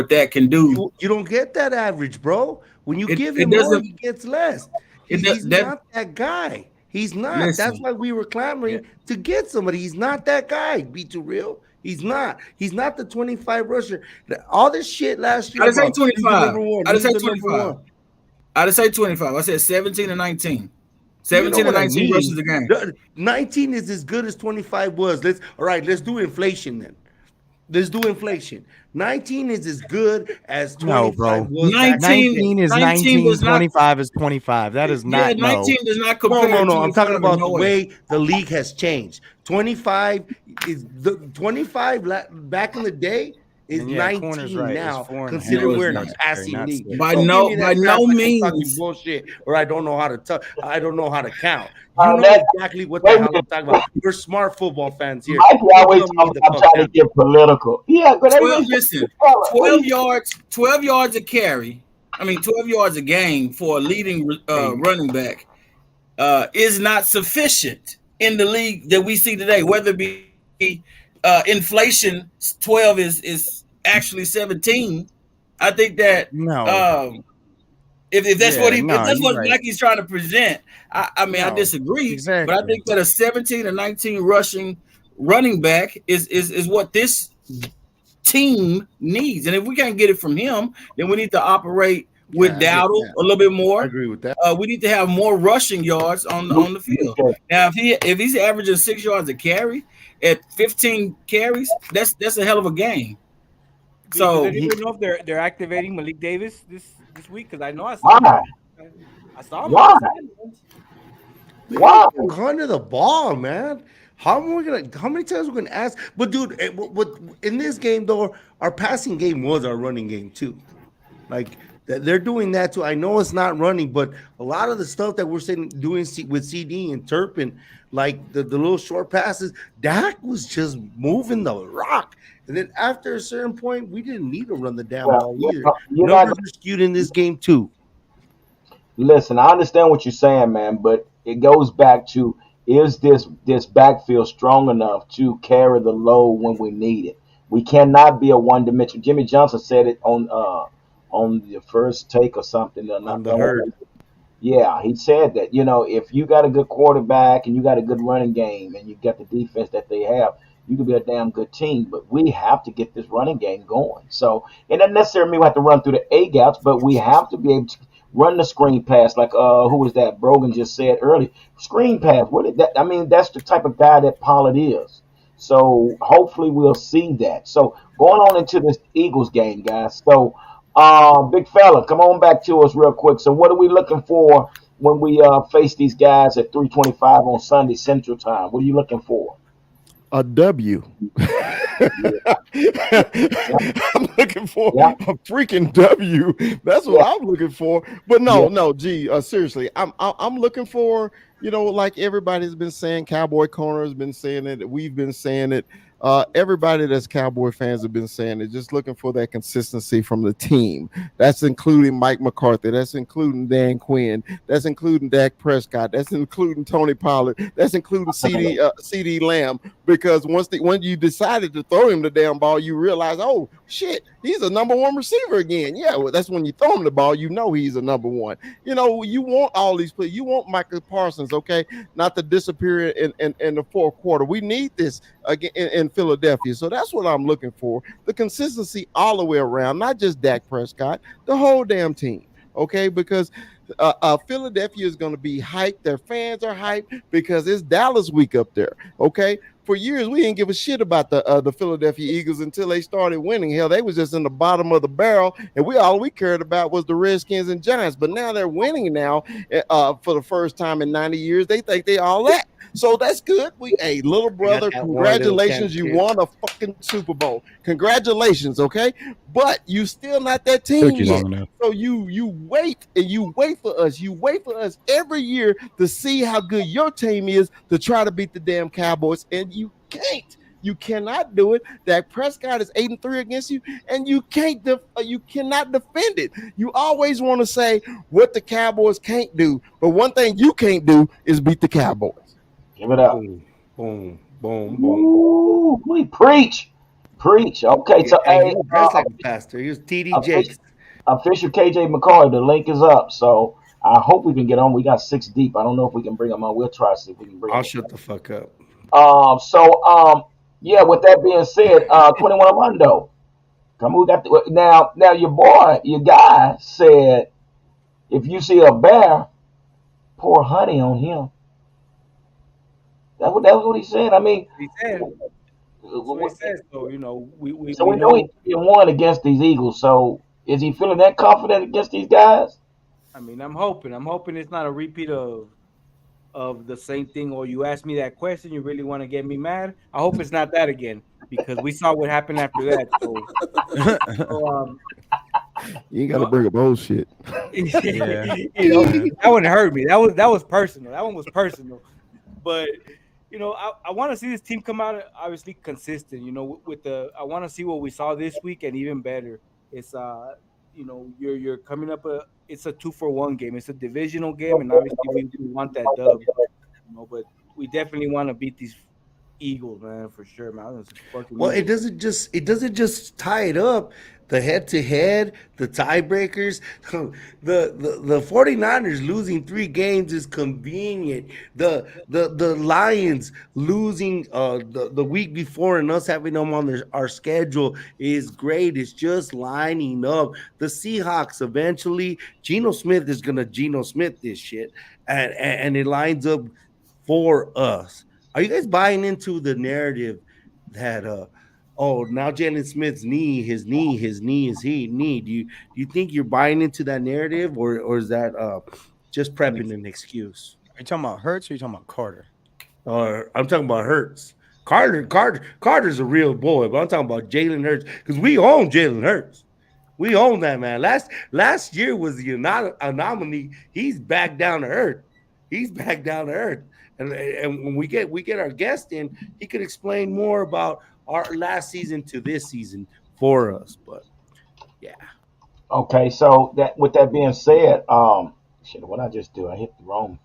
that can do. You don't get that average, bro. When you give him more, he gets less. He's not that guy. He's not. Listen. That's why we were clamoring to get somebody. He's not that guy. Be too real. He's not. He's not the 25 rusher. All this shit last year. I didn't say 25. I didn't say He's the number 25. one. I didn't say 25. I said 17 and 19. 17 and 19 rushes a game. 19 is as good as 25 was. Let's do inflation then. Let's do inflation. 19 is as good as 25 was. 19 is 19. does not- 25 is 25. That is not. 19 does not compare. No. to I'm talking about the way. way the league has changed. 25 is the 25 back in the day is And 19 right. now. It's 4.5. Consider we're in a It's passing not league. six. By Don't no- give me by that no crap like I'm means. talking bullshit, or I don't know how to I don't know how to count. Uh, You know that- exactly what wait the a hell I'm minute. talking about. We're smart football fans here. Mikey always Tell me talking the about fuck trying to get political. Yeah, but 12 yards a carry. 12 yards a game for a leading running back is not sufficient in the league that we see today. Whether it be inflation, 12 is actually 17. I think that if that's what Mikey's trying to present, I disagree. Exactly. But I think that a 17 or 19 rushing running back is what this team needs. And if we can't get it from him, then we need to operate with Dowdle a little bit more. I agree with that. We need to have more rushing yards on the field. Now, if he's averaging 6 yards a carry at 15 carries, that's a hell of a game. So do they even know if they're activating Malik Davis this week? Because I know I saw him. I saw him. Why? Under the ball, man. How many times we're gonna ask? But dude, in this game though, our passing game was our running game too. Like they're doing that too. I know it's not running, but a lot of the stuff that we're doing with CD and Turpin, like the little short passes, Dak was just moving the rock. And then after a certain point, we didn't need to run the damn ball either. Numbers are skewed in this game too. Listen, I understand what you're saying, man, but it goes back to is this backfield strong enough to carry the load when we need it? We cannot be a one dimensional. Jimmy Johnson said it on the first take or something. On the herd. Yeah, he said that, if you got a good quarterback and you got a good running game and you got the defense that they have, you can be a damn good team. But we have to get this running game going. So it doesn't necessarily mean we have to run through the A gaps, but we have to be able to run the screen pass like who was that? Brogan just said earlier. Screen pass. What is that? I mean, that's the type of guy that Pollard is. So hopefully we'll see that. So going on into this Eagles game, guys. So big fella, come on back to us real quick. So what are we looking for when we face these guys at 3:25 on Sunday Central Time? What are you looking for? A W. I'm looking for a freaking W. That's what I'm looking for. But no, seriously, I'm looking for, like everybody's been saying, Cowboy Corner has been saying it, we've been saying it. Everybody that's Cowboy fans have been saying it, just looking for that consistency from the team. That's including Mike McCarthy. That's including Dan Quinn. That's including Dak Prescott. That's including Tony Pollard. That's including CD Lamb. Because when you decided to throw him the damn ball, you realize, oh shit, he's a number one receiver again. Yeah, well, that's when you throw him the ball, he's a number one. You want all these players. You want Michael Parsons, okay, not to disappear in the fourth quarter. We need this again in Philadelphia. So that's what I'm looking for. The consistency all the way around, not just Dak Prescott, the whole damn team. Okay, because Philadelphia is going to be hyped. Their fans are hyped because it's Dallas week up there. Okay, for years we didn't give a shit about the Philadelphia Eagles until they started winning. Hell, they was just in the bottom of the barrel, and all we cared about was the Redskins and Giants. But now they're winning now for the first time in 90 years. They think they all that. So that's good. Hey, little brother, congratulations. You won a fucking Super Bowl. Congratulations, okay? But you still not that team yet. So you wait and you wait for us. You wait for us every year to see how good your team is to try to beat the damn Cowboys, and you can't. You cannot do it. Dak Prescott is 8-3 against you, and you cannot defend it. You always want to say what the Cowboys can't do, but one thing you can't do is beat the Cowboys. Give it up. Boom, boom, boom. Ooh, we preach. Okay, so that's like a pastor. He was TD Jakes. Official KJ McCoy. The link is up, so I hope we can get on. We got 6 deep. I don't know if we can bring them on. We'll try to see if we can bring. I'll shut the fuck up. Yeah. With that being said, 21 Armando. Come on, we got now. Your guy said, if you see a bear, pour honey on him. That was what he said. I mean, he said. What he says, so we know he's 3-1 against these Eagles. So is he feeling that confident against these guys? I mean, I'm hoping it's not a repeat of the same thing. Or you asked me that question, you really want to get me mad. I hope it's not that again, because we saw what happened after that. So you ain't got to bring up bullshit. That one hurt me. That was personal. That one was personal. But I want to see this team come out obviously consistent. I want to see what we saw this week and even better. It's you're coming up it's a 2-for-1 game. It's a divisional game, and obviously we want that dub. But we definitely want to beat these Eagles, man, for sure, man. Well, it doesn't just tie it up. The head-to-head, the tiebreakers, the 49ers losing 3 games is convenient. The Lions losing the week before and us having them on our schedule is great. It's just lining up. The Seahawks eventually, Geno Smith is gonna Geno Smith this shit, and it lines up for us. Are you guys buying into the narrative that now Jalen Smith's knee is knee? Do you think you're buying into that narrative, or is that just prepping an excuse? Are you talking about Hurts or are you talking about Carter? I'm talking about Hurts. Carter's a real boy, but I'm talking about Jalen Hurts, because we own Jalen Hurts. We own that man. Last year was the anomaly. He's back down to earth. And when we get our guest in, he could explain more about our last season to this season for us. But yeah. Okay, so with that being said, what I just do? I hit the wrong.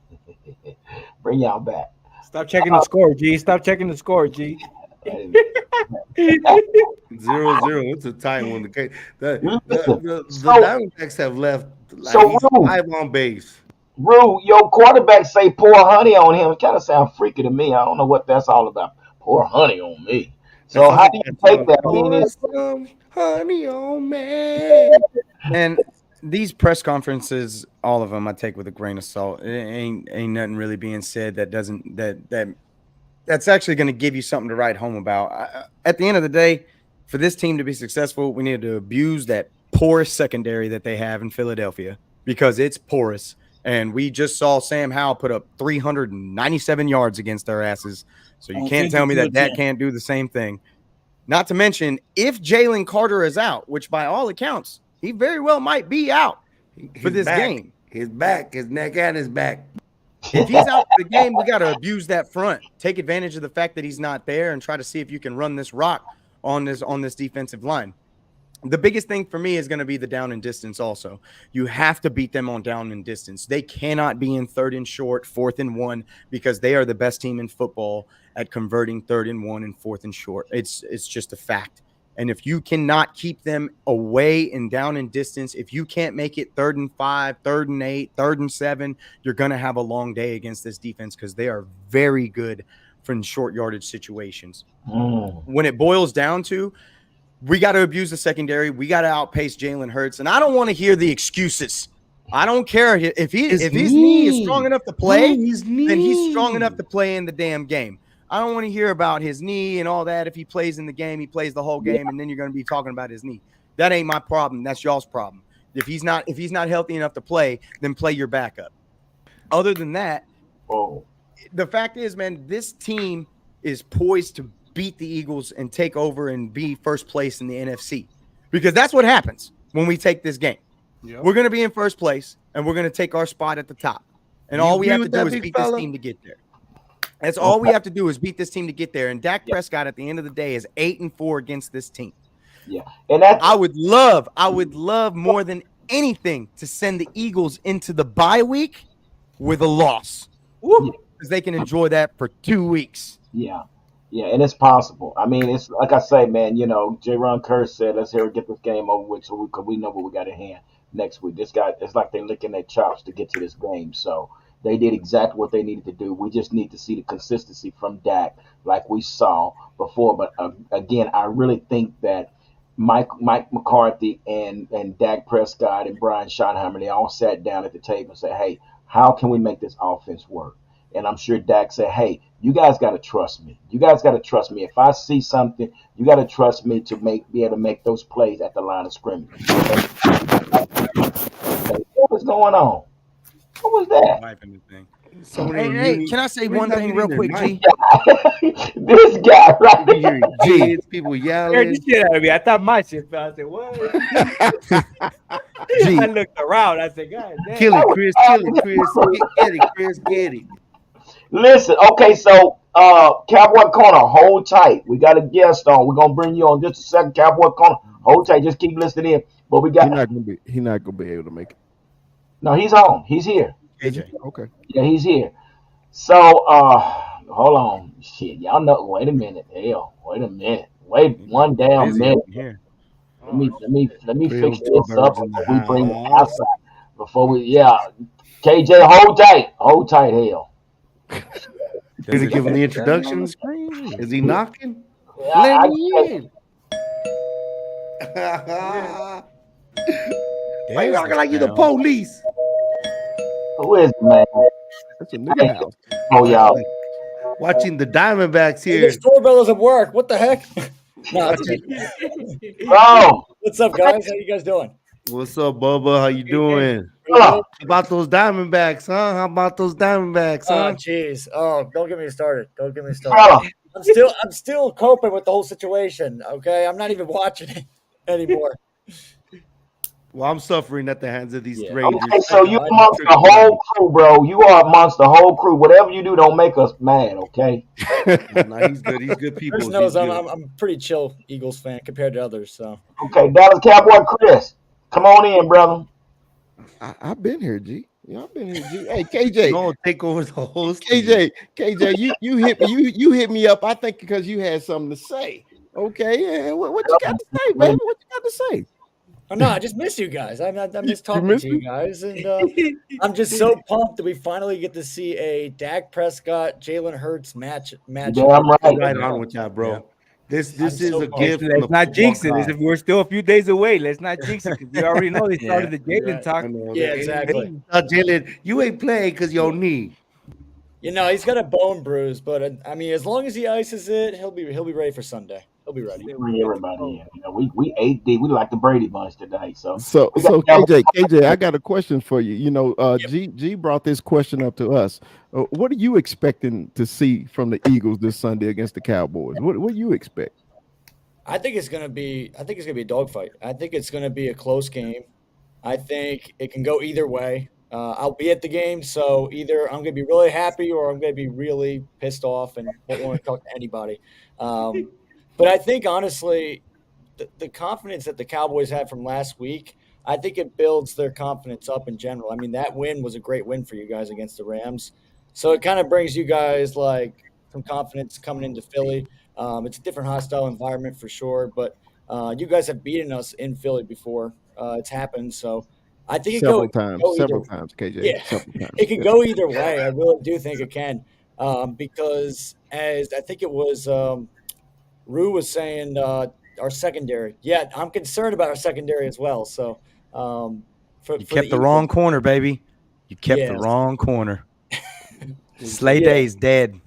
Bring y'all back. Stop checking the score, G. Stop checking the score, G. 0-0. It's a tie when the So, Diamondbacks have left like so he's Rue, 5 on base. Your quarterback say pour honey on him. It kind of sounds freaky to me. I don't know what that's all about. Pour honey on me. That So sounds how like do you that take song. that? I mean, Pour it's some honey on me. And these press conferences, all of them, I take with a grain of salt. It ain't nothing really being said that's actually going to give you something to write home about. At the end of the day, for this team to be successful, we need to abuse that porous secondary that they have in Philadelphia because it's porous. And we just saw Sam Howell put up 397 yards against their asses. So you can't tell me that can't do the same thing. Not to mention, if Jalen Carter is out, which by all accounts, he very well might be out for this game. His back, his neck, and his back. If he's out for the game, we got to abuse that front. Take advantage of the fact that he's not there and try to see if you can run this rock on this defensive line. The biggest thing for me is going to be the down and distance also. You have to beat them on down and distance. They cannot be in 3rd and short, 4th and 1, because they are the best team in football at converting 3rd and 1 and 4th and short. It's just a fact. And if you cannot keep them away and down in distance, if you can't make it 3rd and 5, 3rd and 8, 3rd and 7, you're going to have a long day against this defense because they are very good from short yardage situations. When it boils down to, we got to abuse the secondary. We got to outpace Jalen Hurts. And I don't want to hear the excuses. I don't care if his knee is strong enough to play, then he's strong enough to play in the damn game. I don't want to hear about his knee and all that. If he plays in the game, he plays the whole game, and then you're going to be talking about his knee. That ain't my problem. That's y'all's problem. If he's not healthy enough to play, then play your backup. Other than that, the fact is, man, this team is poised to beat the Eagles and take over and be first place in the NFC, because that's what happens when we take this game. Yep. We're going to be in first place, and we're going to take our spot at the top. And all we have to do is beat this team to get there. That's all we have to do is beat this team to get there. And Dak Prescott, at the end of the day, is 8-4 against this team. Yeah, and that's I would love more than anything to send the Eagles into the bye week with a loss, because they can enjoy that for 2 weeks. Yeah, and it's possible. I mean, it's like I say, man. You know, J-Ron Kerr said, "Let's get this game over with, so we know what we got in hand next week." It's like they're licking their chops to get to this game. So they did exactly what they needed to do. We just need to see the consistency from Dak, like we saw before. But again, I really think that Mike McCarthy and Dak Prescott and Brian Schottenheimer, they all sat down at the table and said, "Hey, how can we make this offense work?" And I'm sure Dak said, "Hey, you guys got to trust me. You guys got to trust me. If I see something, you got to trust me to be able to make those plays at the line of scrimmage." What's going on? What was that? Hey, can I say one thing real quick, G? This guy right here. Kids, people yelling. Scared the shit out of me. I thought my shit fell. I said, what? I looked around. I said, God damn. Kill it, Chris. Get it. Listen, okay, so Cowboy Corner, hold tight. We got a guest on. We're gonna bring you on just a second. Cowboy Corner, hold tight. Just keep listening in. But we got he's not gonna be able to make it. No, he's on. He's here. AJ. Okay. Yeah, he's here. So hold on. Shit, y'all know. Wait a minute. Hell, wait a minute. Wait one damn minute. Let me fix this up before we bring the outside. KJ, hold tight. Hold tight, hell. Did he give him the introduction? Is he knocking? Yeah, Let me in. Why you acting like you the police? Who is it, man? That's a nigga house. Oh, y'all. Watching the Diamondbacks The here. doorbell doesn't work. What the heck? No, Oh, what's up, guys? How you guys doing? What's up, Bubba? How you doing? Pretty oh, good? How about those Diamondbacks, huh? How about those Diamondbacks, Oh, huh? jeez. Oh, don't get me started. Don't get me started. oh. I'm still coping with the whole situation. Okay, I'm not even watching it anymore. Well, I'm suffering at the hands of these Yeah. Rangers. Okay, so you amongst the whole crew, bro. You are amongst the whole crew. Whatever you do, don't make us mad, okay? Nah, he's good. He's good people. Chris knows I'm a pretty chill Eagles fan compared to others. So Okay, Dallas Cowboy Chris, come on in, brother. I've been here, G. Yeah, I've been here. Hey, KJ. Don't take over the whole KJ, you hit me up. I think because you had something to say. Okay, yeah. What you got to say, baby? What you got to say? Oh, no, I just miss you guys. I miss talking miss to you me? guys, and I'm just so pumped that we finally get to see a Dak Prescott, Jalen Hurts match. Damn right. right on with that, bro. Yeah. This I'm is so a pumped. gift. Let's from not the jinx it. football As if god. we're still a few days away. Let's not jinx it because we already know they started the you're Jalen right. talk. I know Yeah, that. exactly. Jalen, you ain't playing because your knee. You know, he's got a bone bruise, but I mean, as long as he ices it, he'll be ready for Sunday. He'll be ready. Bring everybody in. You know, we 8 deep. We like the Brady bunch today. So So we got KJ, I got a question for you. You know, G brought this question up to us. What are you expecting to see from the Eagles this Sunday against the Cowboys? What do you expect? I think it's gonna be a dogfight. I think it's gonna be a close game. I think it can go either way. I'll be at the game, so either I'm gonna be really happy or I'm gonna be really pissed off and won't want to talk to anybody. But I think honestly, the confidence that the Cowboys had from last week, I think it builds their confidence up in general. I mean, that win was a great win for you guys against the Rams, so it kind of brings you guys like some confidence coming into Philly. It's a different hostile environment for sure, but you guys have beaten us in Philly before. It's happened, so I think it Several go times, KJ. yeah, Several times. it can go either way. I really do think it can, because as I think it was Rue was saying, our secondary. Yeah, I'm concerned about our secondary as well. So You kept the wrong corner, baby. You kept the Yes. wrong corner. Slay Yeah. Day's dead.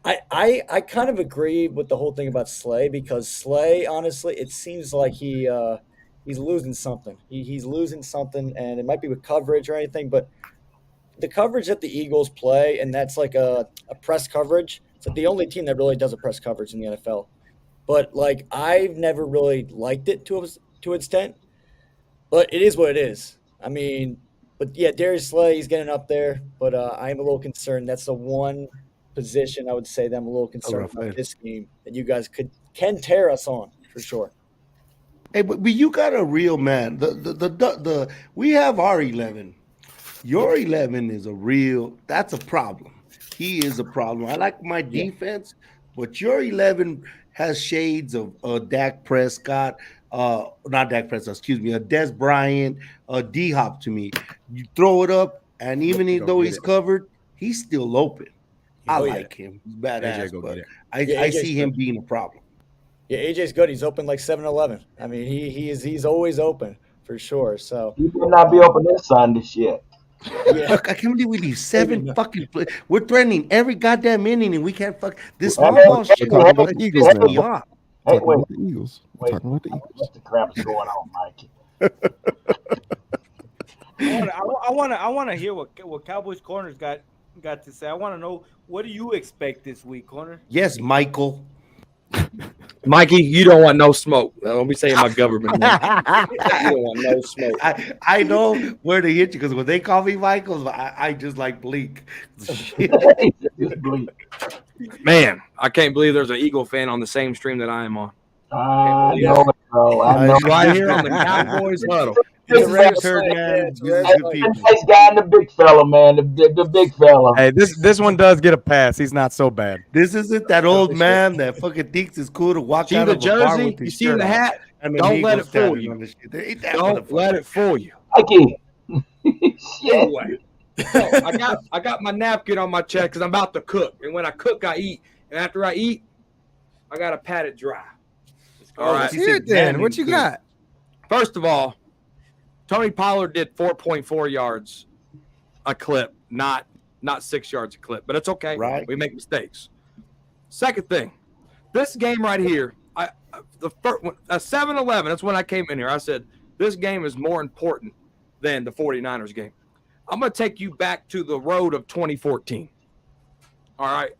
I kind of agree with the whole thing about Slay, because Slay, honestly, it seems like he's losing something. He's losing something, and it might be with coverage or anything, but the coverage that the Eagles play, and that's like a press coverage. It's like the only team that really does a press coverage in the NFL. But like I've never really liked it to an extent. But it is what it is. I mean, but yeah, Darius Slay, he's getting up there, but I am a little concerned. That's the one position I would say that I'm a little concerned rough, about man. this game that you guys can tear us on for sure. Hey, but you got a real man. The we have our 11. Your 11 is a real. That's a problem. He is a problem. I like my defense, but your 11 has shades of Dak Prescott. Not Dak Prescott. Excuse me. A Des Bryant. D Hop to me. You throw it up, and even though he's covered, he's still open. I like him. He's badass, go but get it. I AJ's see him being a problem. Yeah, AJ's good. He's open like 7-Eleven. I mean, he's always open for sure. So You better not be open this Sunday shit. yeah, Look, I can't believe we leave 7 fucking play. We're threatening every goddamn inning, and we can't fuck this Well, small hey, shit. We're talking about the Eagles Piss me now. off. Hey, Talking wait, about the Eagles. We're wait. talking about the Eagles. What the crap is going on, Mikey? I want to hear what Cowboys corners got to say. I want to know, what do you expect this week, corner? Yes, Michael. Mikey, you don't want no smoke. Don't be saying my government name. You don't want no smoke. I know where to hit you because when they call me Michael, I just like blink. Shit. Just bleep. Man, I can't believe there's an Eagle fan on the same stream that I am on. I know it, bro. I know. Right here on the Cowboys huddle. This It's is a red the shirt, man. It's These red are good shirt. people. nice guy and the big fella, man. The big fella. Hey, this one does get a pass. He's not so bad. This isn't that old man that fucking thinks it's cool to walk See out the of a bar jersey? with You his see shirt the off hat? and the Don't let Eagle it fool standing you. on the shit. There ain't that Don't motherfucker. let it fool you. Mikey. Shit. Anyway, so I got my napkin on my chest because I'm about to cook. And when I cook, I eat. And after I eat, I got to pat it dry. All right. Let's hear it then. What you got? First of all, Tony Pollard did 4.4 yards a clip, not 6 yards a clip, but it's okay. Right. We make mistakes. Second thing, this game right here, the first 7-11, that's when I came in here. I said, this game is more important than the 49ers game. I'm going to take you back to the road of 2014. All right.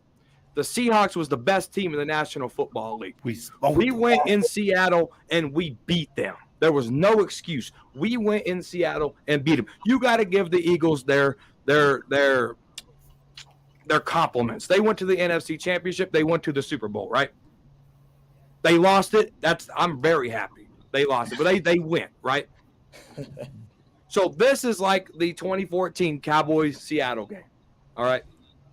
The Seahawks was the best team in the National Football League. We went in Seattle and we beat them. There was no excuse. We went in Seattle and beat them. You got to give the Eagles their compliments. They went to the NFC Championship. They went to the Super Bowl, right? They lost it. I'm very happy they lost it, but they went, right? So this is like the 2014 Cowboys Seattle game. All right.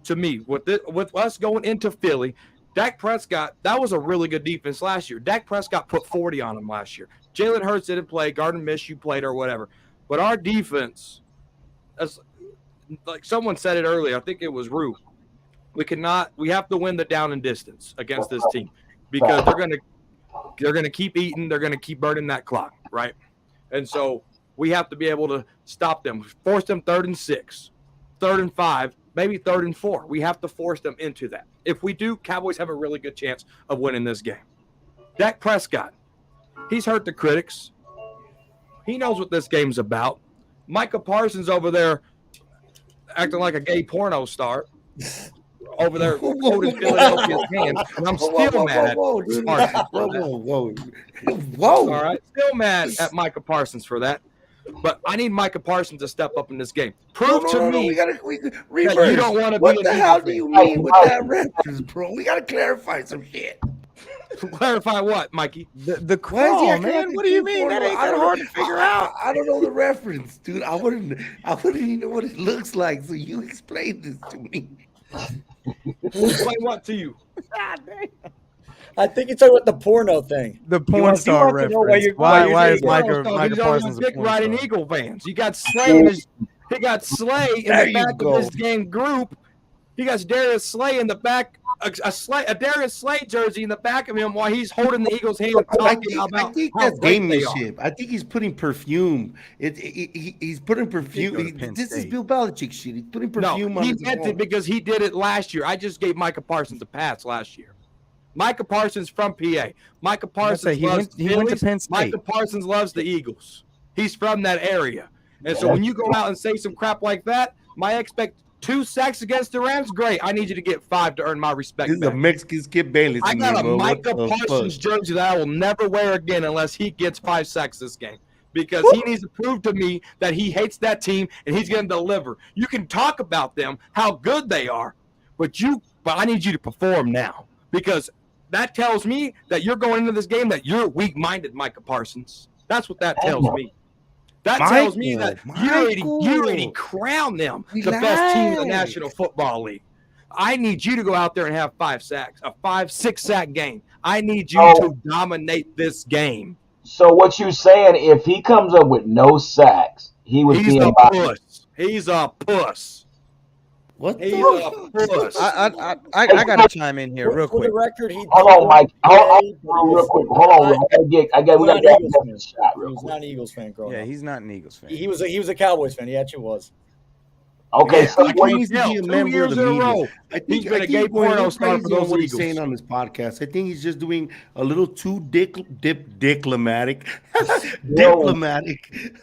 To me, with us going into Philly, Dak Prescott, that was a really good defense last year. Dak Prescott put 40 on him last year. Jalen Hurts didn't play. Gardner Minshew played or whatever. But our defense, as like someone said it earlier, I think it was Rue. We have to win the down and distance against this team because they're gonna keep eating, they're gonna keep burning that clock, right? And so we have to be able to stop them, force them 3rd and 6, 3rd and 5, maybe 3rd and 4. We have to force them into that. If we do, Cowboys have a really good chance of winning this game. Dak Prescott, he's hurt the critics. He knows what this game's about. Micah Parsons over there acting like a gay porno star over there holding Philadelphia's hands, and I'm still mad at Parsons. Whoa. All right, still mad at Micah Parsons for that. But I need Micah Parsons to step up in this game. Prove to me that you don't want to be. What the hell do you mean with that reference, bro? We gotta clarify some shit. Clarify what, Mikey? The call, man. What do you mean? That ain't that hard to figure out. I don't know the reference, dude. I wouldn't even know what it looks like. So you explain this to me. Explain what to you? I think you're talking about the porno thing. The porn star reference. Why is Micah Parsons dick riding Eagle fans? You got Slay. He got Slay in the back of this game group. He got Darius Slay in the back. A Darius Slay jersey in the back of him while he's holding the Eagles' hand. I think that's gamemanship. I think he's putting perfume. He's putting perfume. This is Bill Belichick shit. He's putting perfume on his meant it because he did it last year. I just gave Micah Parsons a pass last year. Micah Parsons from PA. Micah Parsons loves he went to Penn State. Micah Parsons loves the Eagles. He's from that area. And so when you go out and say some crap like that, my 2 sacks against the Rams, great. I need you to get 5 to earn my respect. This is a Mexican Skip Bayless. I got a Micah Parsons jersey that I will never wear again unless he gets 5 sacks this game. Because he needs to prove to me that he hates that team and he's going to deliver. You can talk about them, how good they are, but I need you to perform now. Because that tells me that you're going into this game that you're weak-minded, Micah Parsons. That's what that tells me. That tells me that you already crowned them the best team in the National Football League. I need you to go out there and have 5 sacks, a 5-6 sack game. I need you to dominate this game. So what you saying? If he comes up with no sacks, he's a puss. He's a puss. What? He's a puss. I gotta chime in here real quick. For the record, hold on, Mike. Hold on, real quick. Hold on. We got a shot real quick. He's not an Eagles fan, growing up. Yeah, he's not an Eagles fan. He was a Cowboys fan. He actually was. Okay, yeah, so he needs to be a member of the media. I think he's been a gay porno star for those what Eagles. He's saying on this podcast. I think he's just doing a little too diplomatic. Diplomatic.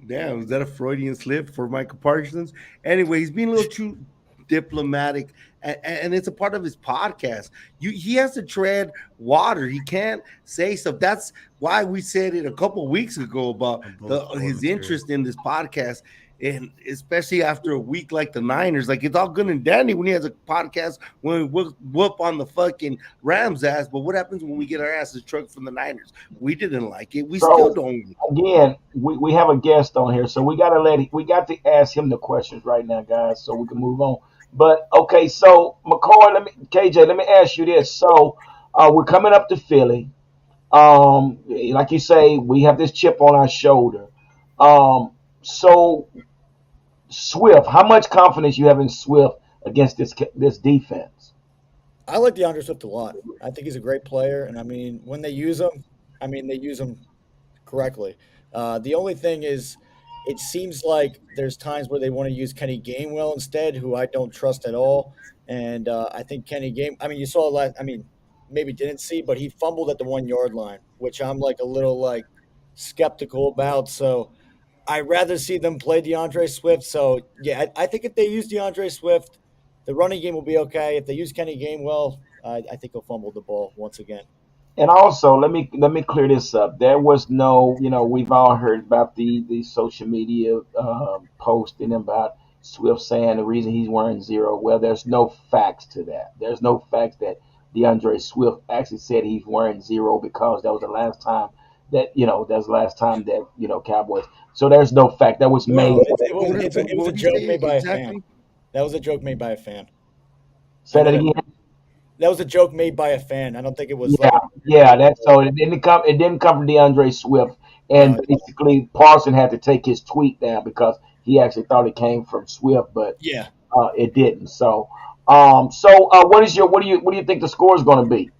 Damn, is that a Freudian slip for Micah Parsons? Anyway, he's being a little too diplomatic, and it's a part of his podcast. He has to tread water. He can't say stuff. That's why we said it a couple of weeks ago about his interest in this podcast. And especially after a week like the Niners, like it's all good and dandy when he has a podcast when we whoop on the fucking Rams ass. But what happens when we get our asses trucked from the Niners? We didn't like it. We still don't. Again, we have a guest on here, so we got to ask him the questions right now, guys, so we can move on. But okay, so McCoy, KJ, let me ask you this. So we're coming up to Philly. Like you say, we have this chip on our shoulder. So Swift, how much confidence you have in Swift against this defense? I like DeAndre Swift a lot. I think he's a great player, and I mean, when they use him, they use him correctly. The only thing is, it seems like there's times where they want to use Kenny Gainwell instead, who I don't trust at all. And I think Kenny you saw maybe didn't see, but he fumbled at the 1 yard line, which I'm like a little skeptical about. So I'd rather see them play DeAndre Swift. So, yeah, I think if they use DeAndre Swift, the running game will be okay. If they use Kenny Gainwell, I think he'll fumble the ball once again. And also, let me clear this up. There was no, we've all heard about the social media posting about Swift saying the reason he's wearing 0. Well, there's no facts to that. There's no facts that DeAndre Swift actually said he's wearing 0 because that was the last time That that's the last time that Cowboys. So there's no fact that was made. No, it was a What do you joke say made by a exactly? fan. That was a joke made by a fan. Say that again. That was a joke made by a fan. I don't think it was Yeah, like. yeah. That's so it didn't come. It didn't come from DeAndre Swift, and Right. basically Parson had to take his tweet down because he actually thought it came from Swift, but Yeah. it didn't. So, what do you think the score is going to be?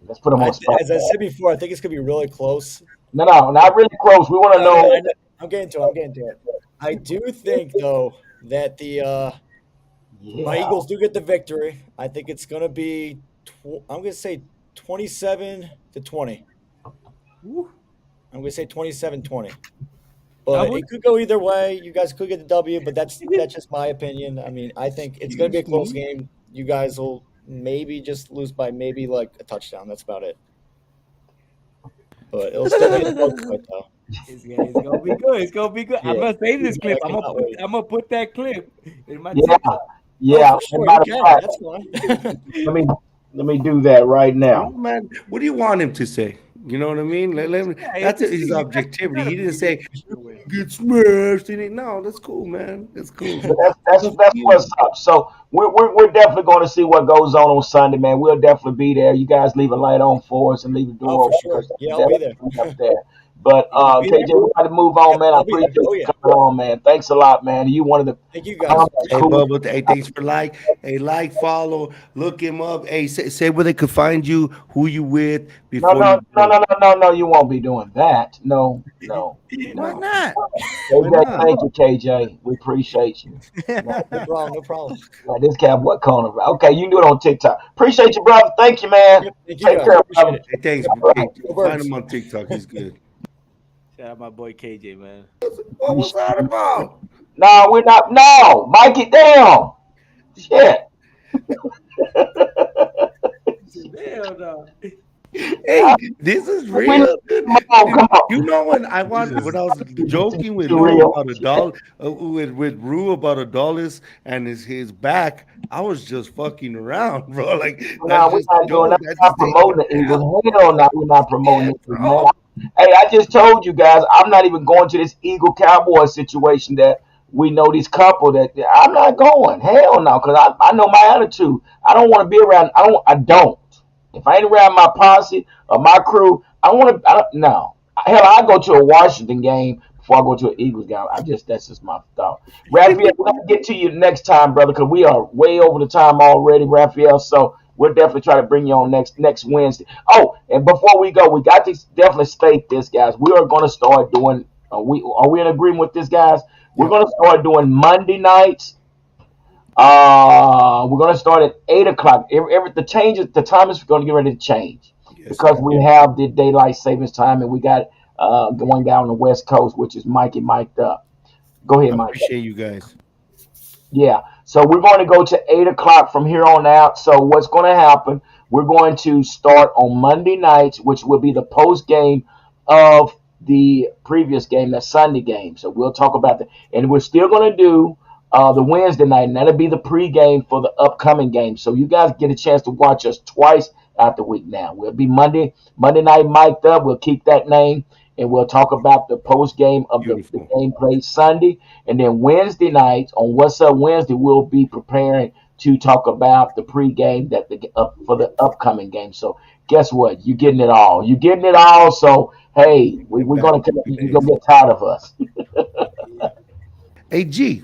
Let's put them on the spot. As I said before, I think it's gonna be really close. No, not really close. We want to know. I'm getting to it. I do think though that my Yeah. Eagles do get the victory. I think it's gonna be. I'm gonna say 27-20. I'm gonna say 27-20. But it could go either way. You guys could get the W, but that's just my opinion. I mean, I think it's gonna be a close game. You guys will maybe just lose by maybe like a touchdown. That's about it. But it'll still be a close fight, though. It's gonna be good. It's gonna be good. I'm Yeah. gonna save this clip. I I'm cannot wait. gonna put that clip in my Yeah, TikTok. yeah. Oh, for sure, As a matter you of can. fact, That's fine. let me do that right now. Man, what do you want him to say? You know what I mean? That's his you objectivity. gotta He didn't be say with. get smashed. No, that's cool, man. That's cool. But that's what's up. So we're definitely going to see what goes on Sunday, man. We'll definitely be there. You guys leave a light on for us and leave the door Oh, for open. sure. because Yeah, I'll be there. we'll be up there. But be there? KJ, we got to move on, man. I I'll be there. appreciate Oh, you yeah. coming on, man. Thanks a lot, man. You one of the Thank you guys. Hey, cool. Bubba, hey, thanks for like, follow, look him up. Hey, say where they could find you, who you with No, before no, you no, go. no, no, no. You won't be doing that. No. Why not? KJ, not? thank you, KJ. We appreciate you. No problem. Like this cowboy corner. Okay, you can do it on TikTok. Appreciate you, brother. Thank you, man. Yep, thank you Take guys. care, Appreciate brother. it. Hey, thanks. All Hey, right. find him on TikTok. He's good. Shout out my boy KJ, man. What was that about? No, we're not. No, Mike it down. Shit. Hell no. Hey, this is real. Come on. You know when I was joking with Real. Lou about $1, with Rue about $1 and his back, I was just fucking around, bro. Like No, we're not doing that. We're not promoting the Eagles. Hell no, we're not promoting the Eagles, man. Hey, I just told you guys, I'm not even going to this Eagle Cowboy situation that we know this couple that I'm not going. Hell no, because I know my attitude. I don't want to be around. I don't. If I ain't around my posse or my crew, no. Hell, I go to a Washington game before I go to an Eagles game. That's just my thought. Raphael, we're gonna get to you next time, brother, because we are way over the time already, Raphael. So we'll definitely try to bring you on next Wednesday. Oh, and before we go, we got to definitely state this, guys. We are gonna start doing. Are we in agreement with this, guys? We're gonna start doing Monday nights. We're gonna start at 8 o'clock. The time is gonna get ready to change because we have the daylight savings time, and we got the one guy on the West Coast, which is Mikey mic'd up. Go ahead, I Mike. appreciate you guys. Yeah. So we're going to go to 8 o'clock from here on out. So what's going to happen? We're going to start on Monday nights, which will be the post game of the previous game, that Sunday game. So we'll talk about that, and we're still going to do the Wednesday night, and that'll be the pregame for the upcoming game. So you guys get a chance to watch us twice out the week. Now we'll be Monday night mic'd up. We'll keep that name, and we'll talk about the post game of the game played Sunday, and then Wednesday nights on What's Up Wednesday, we'll be preparing to talk about the pregame for the upcoming game. So guess what? You're getting it all. So hey, we're gonna get tired of us. Hey, G,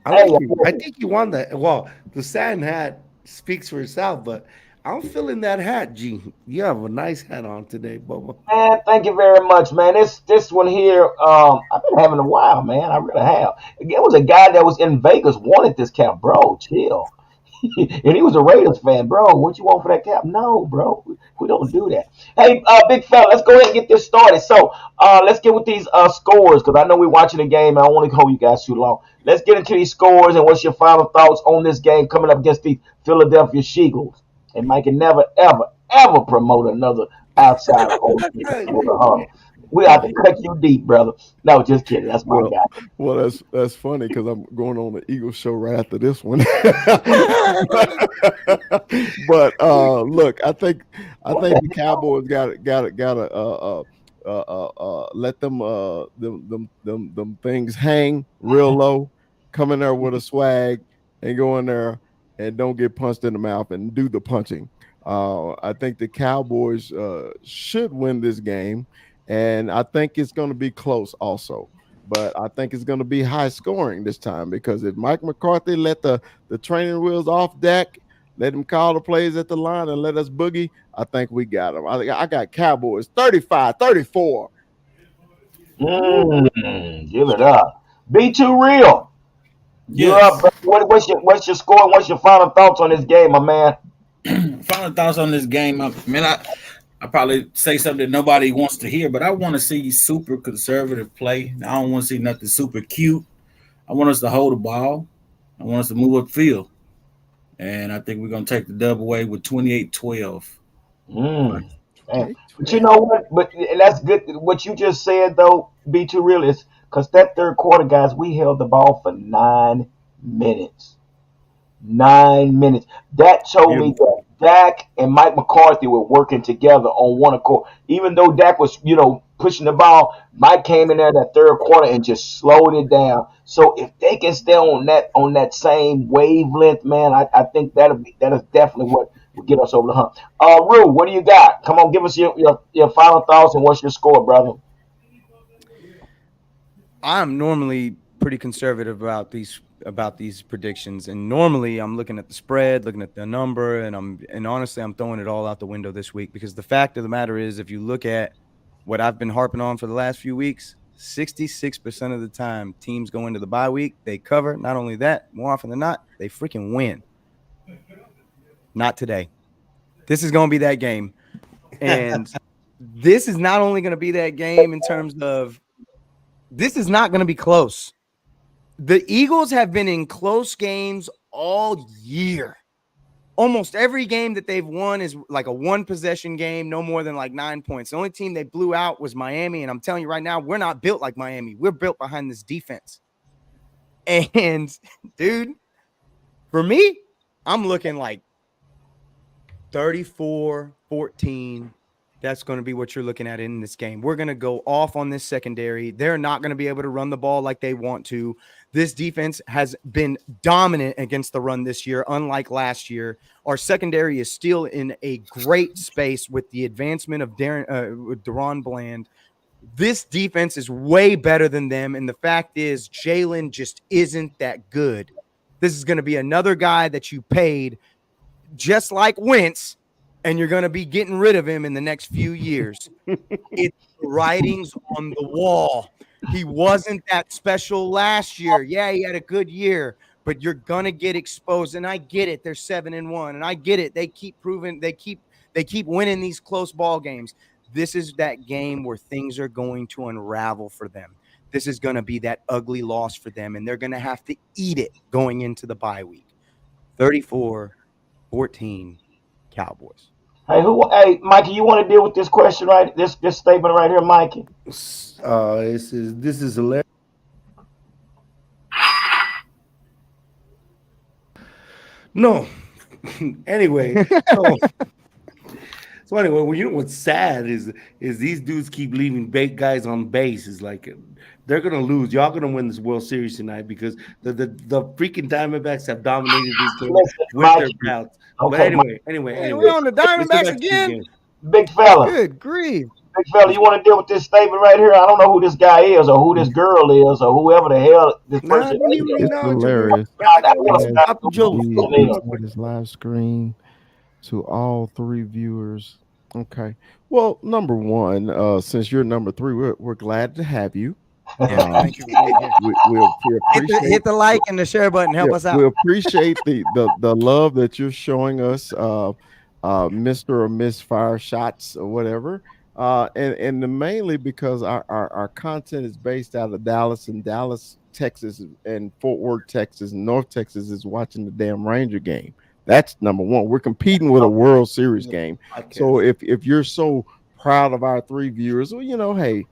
Hey, I think you won that. Well, the satin hat speaks for itself, but I'm feeling that hat, G. You have a nice hat on today, Bubba. Man, thank you very much, man. This one here, I've been having a while, man. I really have. There was a guy that was in Vegas wanted this cap, bro. Chill. And he was a Raiders fan, bro. What you want for that cap? No, bro. We don't do that. Hey, big fella, let's go ahead and get this started. So, let's get with these scores because I know we're watching the game and I don't want to hold you guys too long. Let's get into these scores and what's your final thoughts on this game coming up against the Philadelphia Eagles. And Mike can never, ever promote another outsider over the huddle. We have to cut you deep, brother. No, just kidding. That's my guy. Well, that's funny because I'm going on the Eagles show right after this one. But look, I think the Cowboys got let them things hang real low, come in there with a swag, and go in there and don't get punched in the mouth and do the punching. I think the Cowboys should win this game, and I think it's going to be close also. But I think it's going to be high scoring this time, because if Mike McCarthy let the training wheels off Dak, let him call the plays at the line and let us boogie, I think we got him. I got Cowboys 35-34. Give it up. Be too real. You're Yes. up. What's your score? What's your final thoughts on this game, my man? Final thoughts on this game. I mean, I probably say something that nobody wants to hear, but I want to see super conservative play. I don't want to see nothing super cute. I want us to hold the ball. I want us to move upfield. And I think we're going to take the dub away with 28-12. But you know what? And that's good. What you just said, though, be too real, is because that third quarter, guys, we held the ball for 9 minutes. 9 minutes. That told me that Dak and Mike McCarthy were working together on one accord. Even though Dak was, pushing the ball, Mike came in there that third quarter and just slowed it down. So if they can stay on that same wavelength, man, I think that is definitely what will get us over the hump. Rue, what do you got? Come on, give us your final thoughts and what's your score, brother? I'm normally pretty conservative about these predictions, and normally I'm looking at the spread, looking at the number, and honestly I'm throwing it all out the window this week, because the fact of the matter is, if you look at what I've been harping on for the last few weeks, 66% of the time teams go into the bye week, they cover. Not only that, more often than not, they freaking win. Not today. This is going to be that game, and this is not only going to be that game in terms of this is not going to be close. The Eagles have been in close games all year. Almost every game that they've won is like a one-possession game, no more than like 9 points. The only team they blew out was Miami, and I'm telling you right now, we're not built like Miami. We're built behind this defense. And, dude, for me, I'm looking like 34-14. That's going to be what you're looking at in this game. We're going to go off on this secondary. They're not going to be able to run the ball like they want to. This defense has been dominant against the run this year, unlike last year. Our secondary is still in a great space with the advancement of Deron Bland. This defense is way better than them, and the fact is Jalen just isn't that good. This is going to be another guy that you paid just like Wentz, and you're going to be getting rid of him in the next few years. It's the writings on the wall. He wasn't that special last year. Yeah, he had a good year, but you're going to get exposed. And I get it. They're 7-1, and I get it. They keep proving they keep winning these close ball games. This is that game where things are going to unravel for them. This is going to be that ugly loss for them, and they're going to have to eat it going into the bye week. 34-14 Cowboys. Hey, Mikey, you want to deal with this question right? This statement right here, Mikey. This is hilarious. No. Anyway, so anyway, well, you know what's sad is these dudes keep leaving bait guys on base. Is like they're gonna lose. Y'all gonna win this World Series tonight because the freaking Diamondbacks have dominated this game with their bouts. Okay, but anyway, We're on the Diamondbacks again. Big fella. Good grief. Big fella, you want to deal with this statement right here? I don't know who this guy is or who this girl is or whoever the hell this person is. It's hilarious. This live screen to all three viewers. Okay. Well, number one, since you're number three, we're glad to have you. Thank you. We appreciate Hit the like and the share button. Help us out. We appreciate the love that you're showing us, Mr. or Miss Fire Shots or whatever. And mainly because our content is based out of Dallas, and Dallas, Texas, and Fort Worth, Texas, and North Texas is watching the damn Ranger game. That's number one. We're competing with a World Series game. So if you're so proud of our three viewers, well, hey,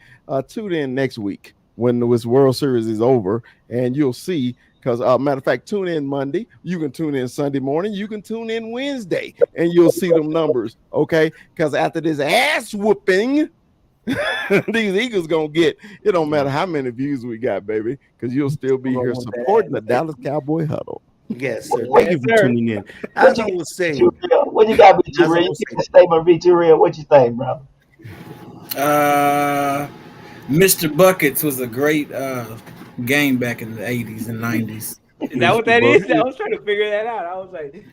tune in next week when this World Series is over, and you'll see. Because, matter of fact, tune in Monday. You can tune in Sunday morning. You can tune in Wednesday, and you'll see them numbers, okay? Because after this ass whooping These Eagles gonna get. It don't matter how many views we got, baby, because you'll still be here supporting the Dallas Cowboy Huddle. Yes, sir. Thank you for tuning in. As I was saying, What you got, be too real? You get a statement, be too real. What you think, bro? Mr. Buckets was a great game back in the 80s and 90s. Is that what that is? I was trying to figure that out. I was like,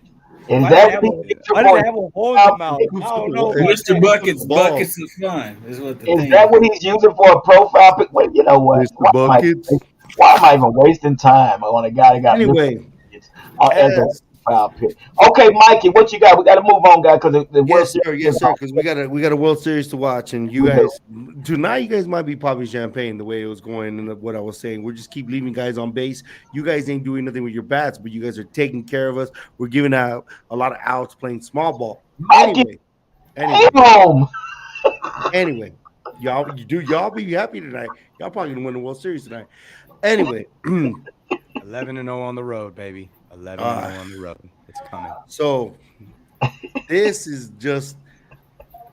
Why does it have a hole in the mouth? I don't know. Mr. Buckets, buckets of fun is what the Is thing that what he's using for a profile pic? Well, you know what? Mr. Buckets. Why am I even wasting time on a guy that got Anyway, as a profile pic? Okay, Mikey, what you got? We got to move on, guys, because the World Series. Yes, sir. Because we got a World Series to watch, and you guys tonight, you guys might be popping champagne the way it was going, and what I was saying. We're just keep leaving guys on base. You guys ain't doing nothing with your bats, but you guys are taking care of us. We're giving out a lot of outs, playing small ball. Anyway, y'all be happy tonight. Y'all probably gonna win the World Series tonight. Anyway, 11-0 on the road, baby. 11-0 on the road. It's coming. So this is just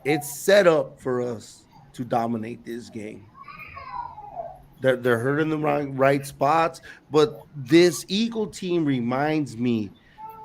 it's set up for us to dominate this game. They're hurting the right spots, but this Eagle team reminds me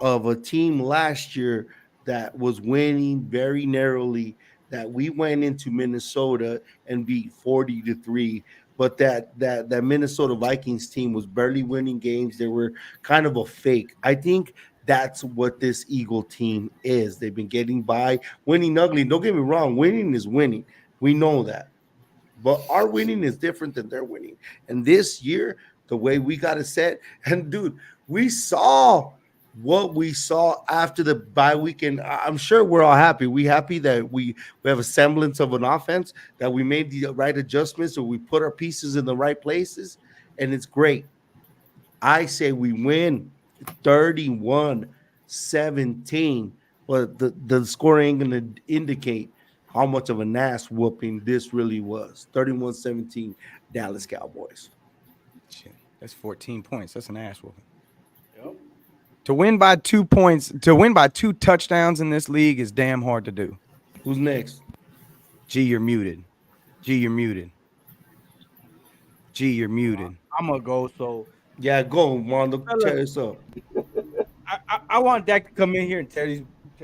of a team last year that was winning very narrowly, that we went into Minnesota and beat 40-3. But that Minnesota Vikings team was barely winning games. They were kind of a fake. I think that's what this Eagle team is. They've been getting by, winning ugly. Don't get me wrong, winning is winning. We know that. But our winning is different than their winning. And this year, the way we got it set, and dude, we saw what we saw after the bye weekend. I'm sure we're all happy. We happy that we have a semblance of an offense, that we made the right adjustments, so we put our pieces in the right places, and it's great. I say we win 31-17, but the score ain't going to indicate how much of an ass whooping this really was. 31-17, Dallas Cowboys. Shit, that's 14 points. That's an ass whooping. Yep. To win by 2 points, to win by 2 touchdowns in this league is damn hard to do. Who's next? G, you're muted. G, you're muted. G, you're muted. I'm gonna go. So yeah, go, Mondo. Tear this up. I want Dak to come in here and tear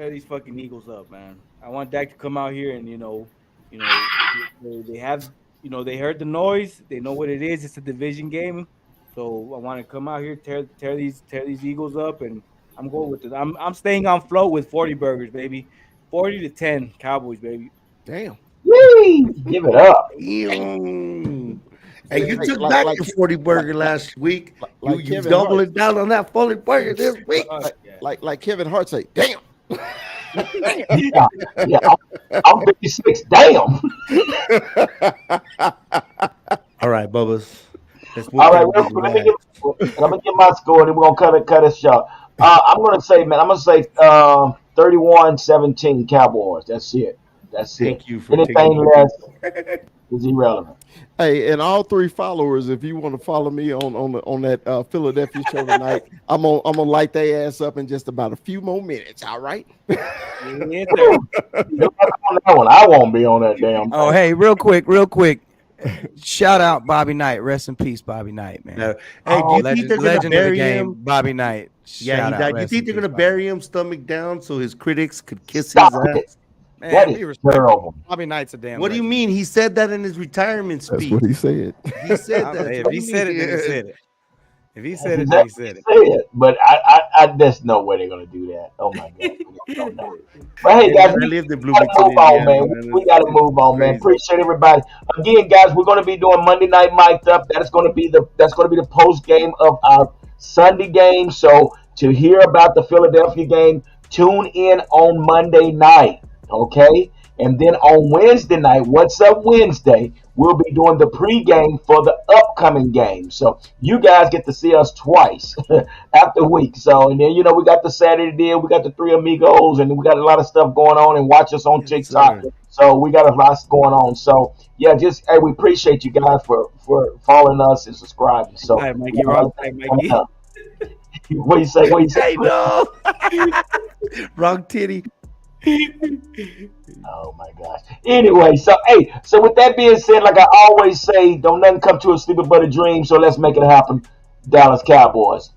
these fucking Eagles up, man. I want Dak to come out here and they have they heard the noise. They know what it is. It's a division game. So I want to come out here, tear these Eagles up, and I'm going with it. I'm staying on float with 40 burgers, baby. 40-10 Cowboys, baby. Damn. Yee! Give it up. And you took back the 40 burger last week. You double it down on that 40 burger this week. Like Kevin Hart say, damn. yeah. I'm 56. Damn. All right, Bubba's. All right, let me get my score, and then we're gonna cut it short. I'm gonna say 31-17 Cowboys. That's it. Thank you for anything less is irrelevant. Hey, and all 3 followers, if you want to follow me on that Philadelphia show tonight, I'm gonna light their ass up in just about a few more minutes. All right. On that one, I won't be on that damn. Oh, hey, real quick. Shout out Bobby Knight. Rest in peace, Bobby Knight, man. Hey, do you think they're going to bury him? Bobby Knight. Yeah, he died. Do you think they're going to bury him stomach down so his critics could kiss his ass? Man, that is terrible. Bobby Knight's a damn. What do you mean? He said that in his retirement speech. That's what he said. He said that. If he said it, then he said it. If he said it, then he said it. But I there's no way they're gonna do that. Oh my god. But hey guys, we gotta move on, man. We gotta move on, man. Appreciate everybody. Again, guys, we're gonna be doing Monday Night Mic'd Up. That's gonna be the post game of our Sunday game. So to hear about the Philadelphia game, tune in on Monday night. Okay? And then on Wednesday night, What's Up Wednesday, we'll be doing the pregame for the upcoming game. So you guys get to see us twice after week. So, and then, we got the Saturday deal. We got the Three Amigos, and we got a lot of stuff going on, and watch us on TikTok. So we got a lot going on. So, yeah, we appreciate you guys for following us and subscribing. So, hi, Mikey. Mikey. What you say? Hey, no. Wrong titty. Oh my gosh. Anyway, so hey, so with that being said, like I always say, don't nothing come to a sleeper but a dream. So let's make it happen, Dallas Cowboys.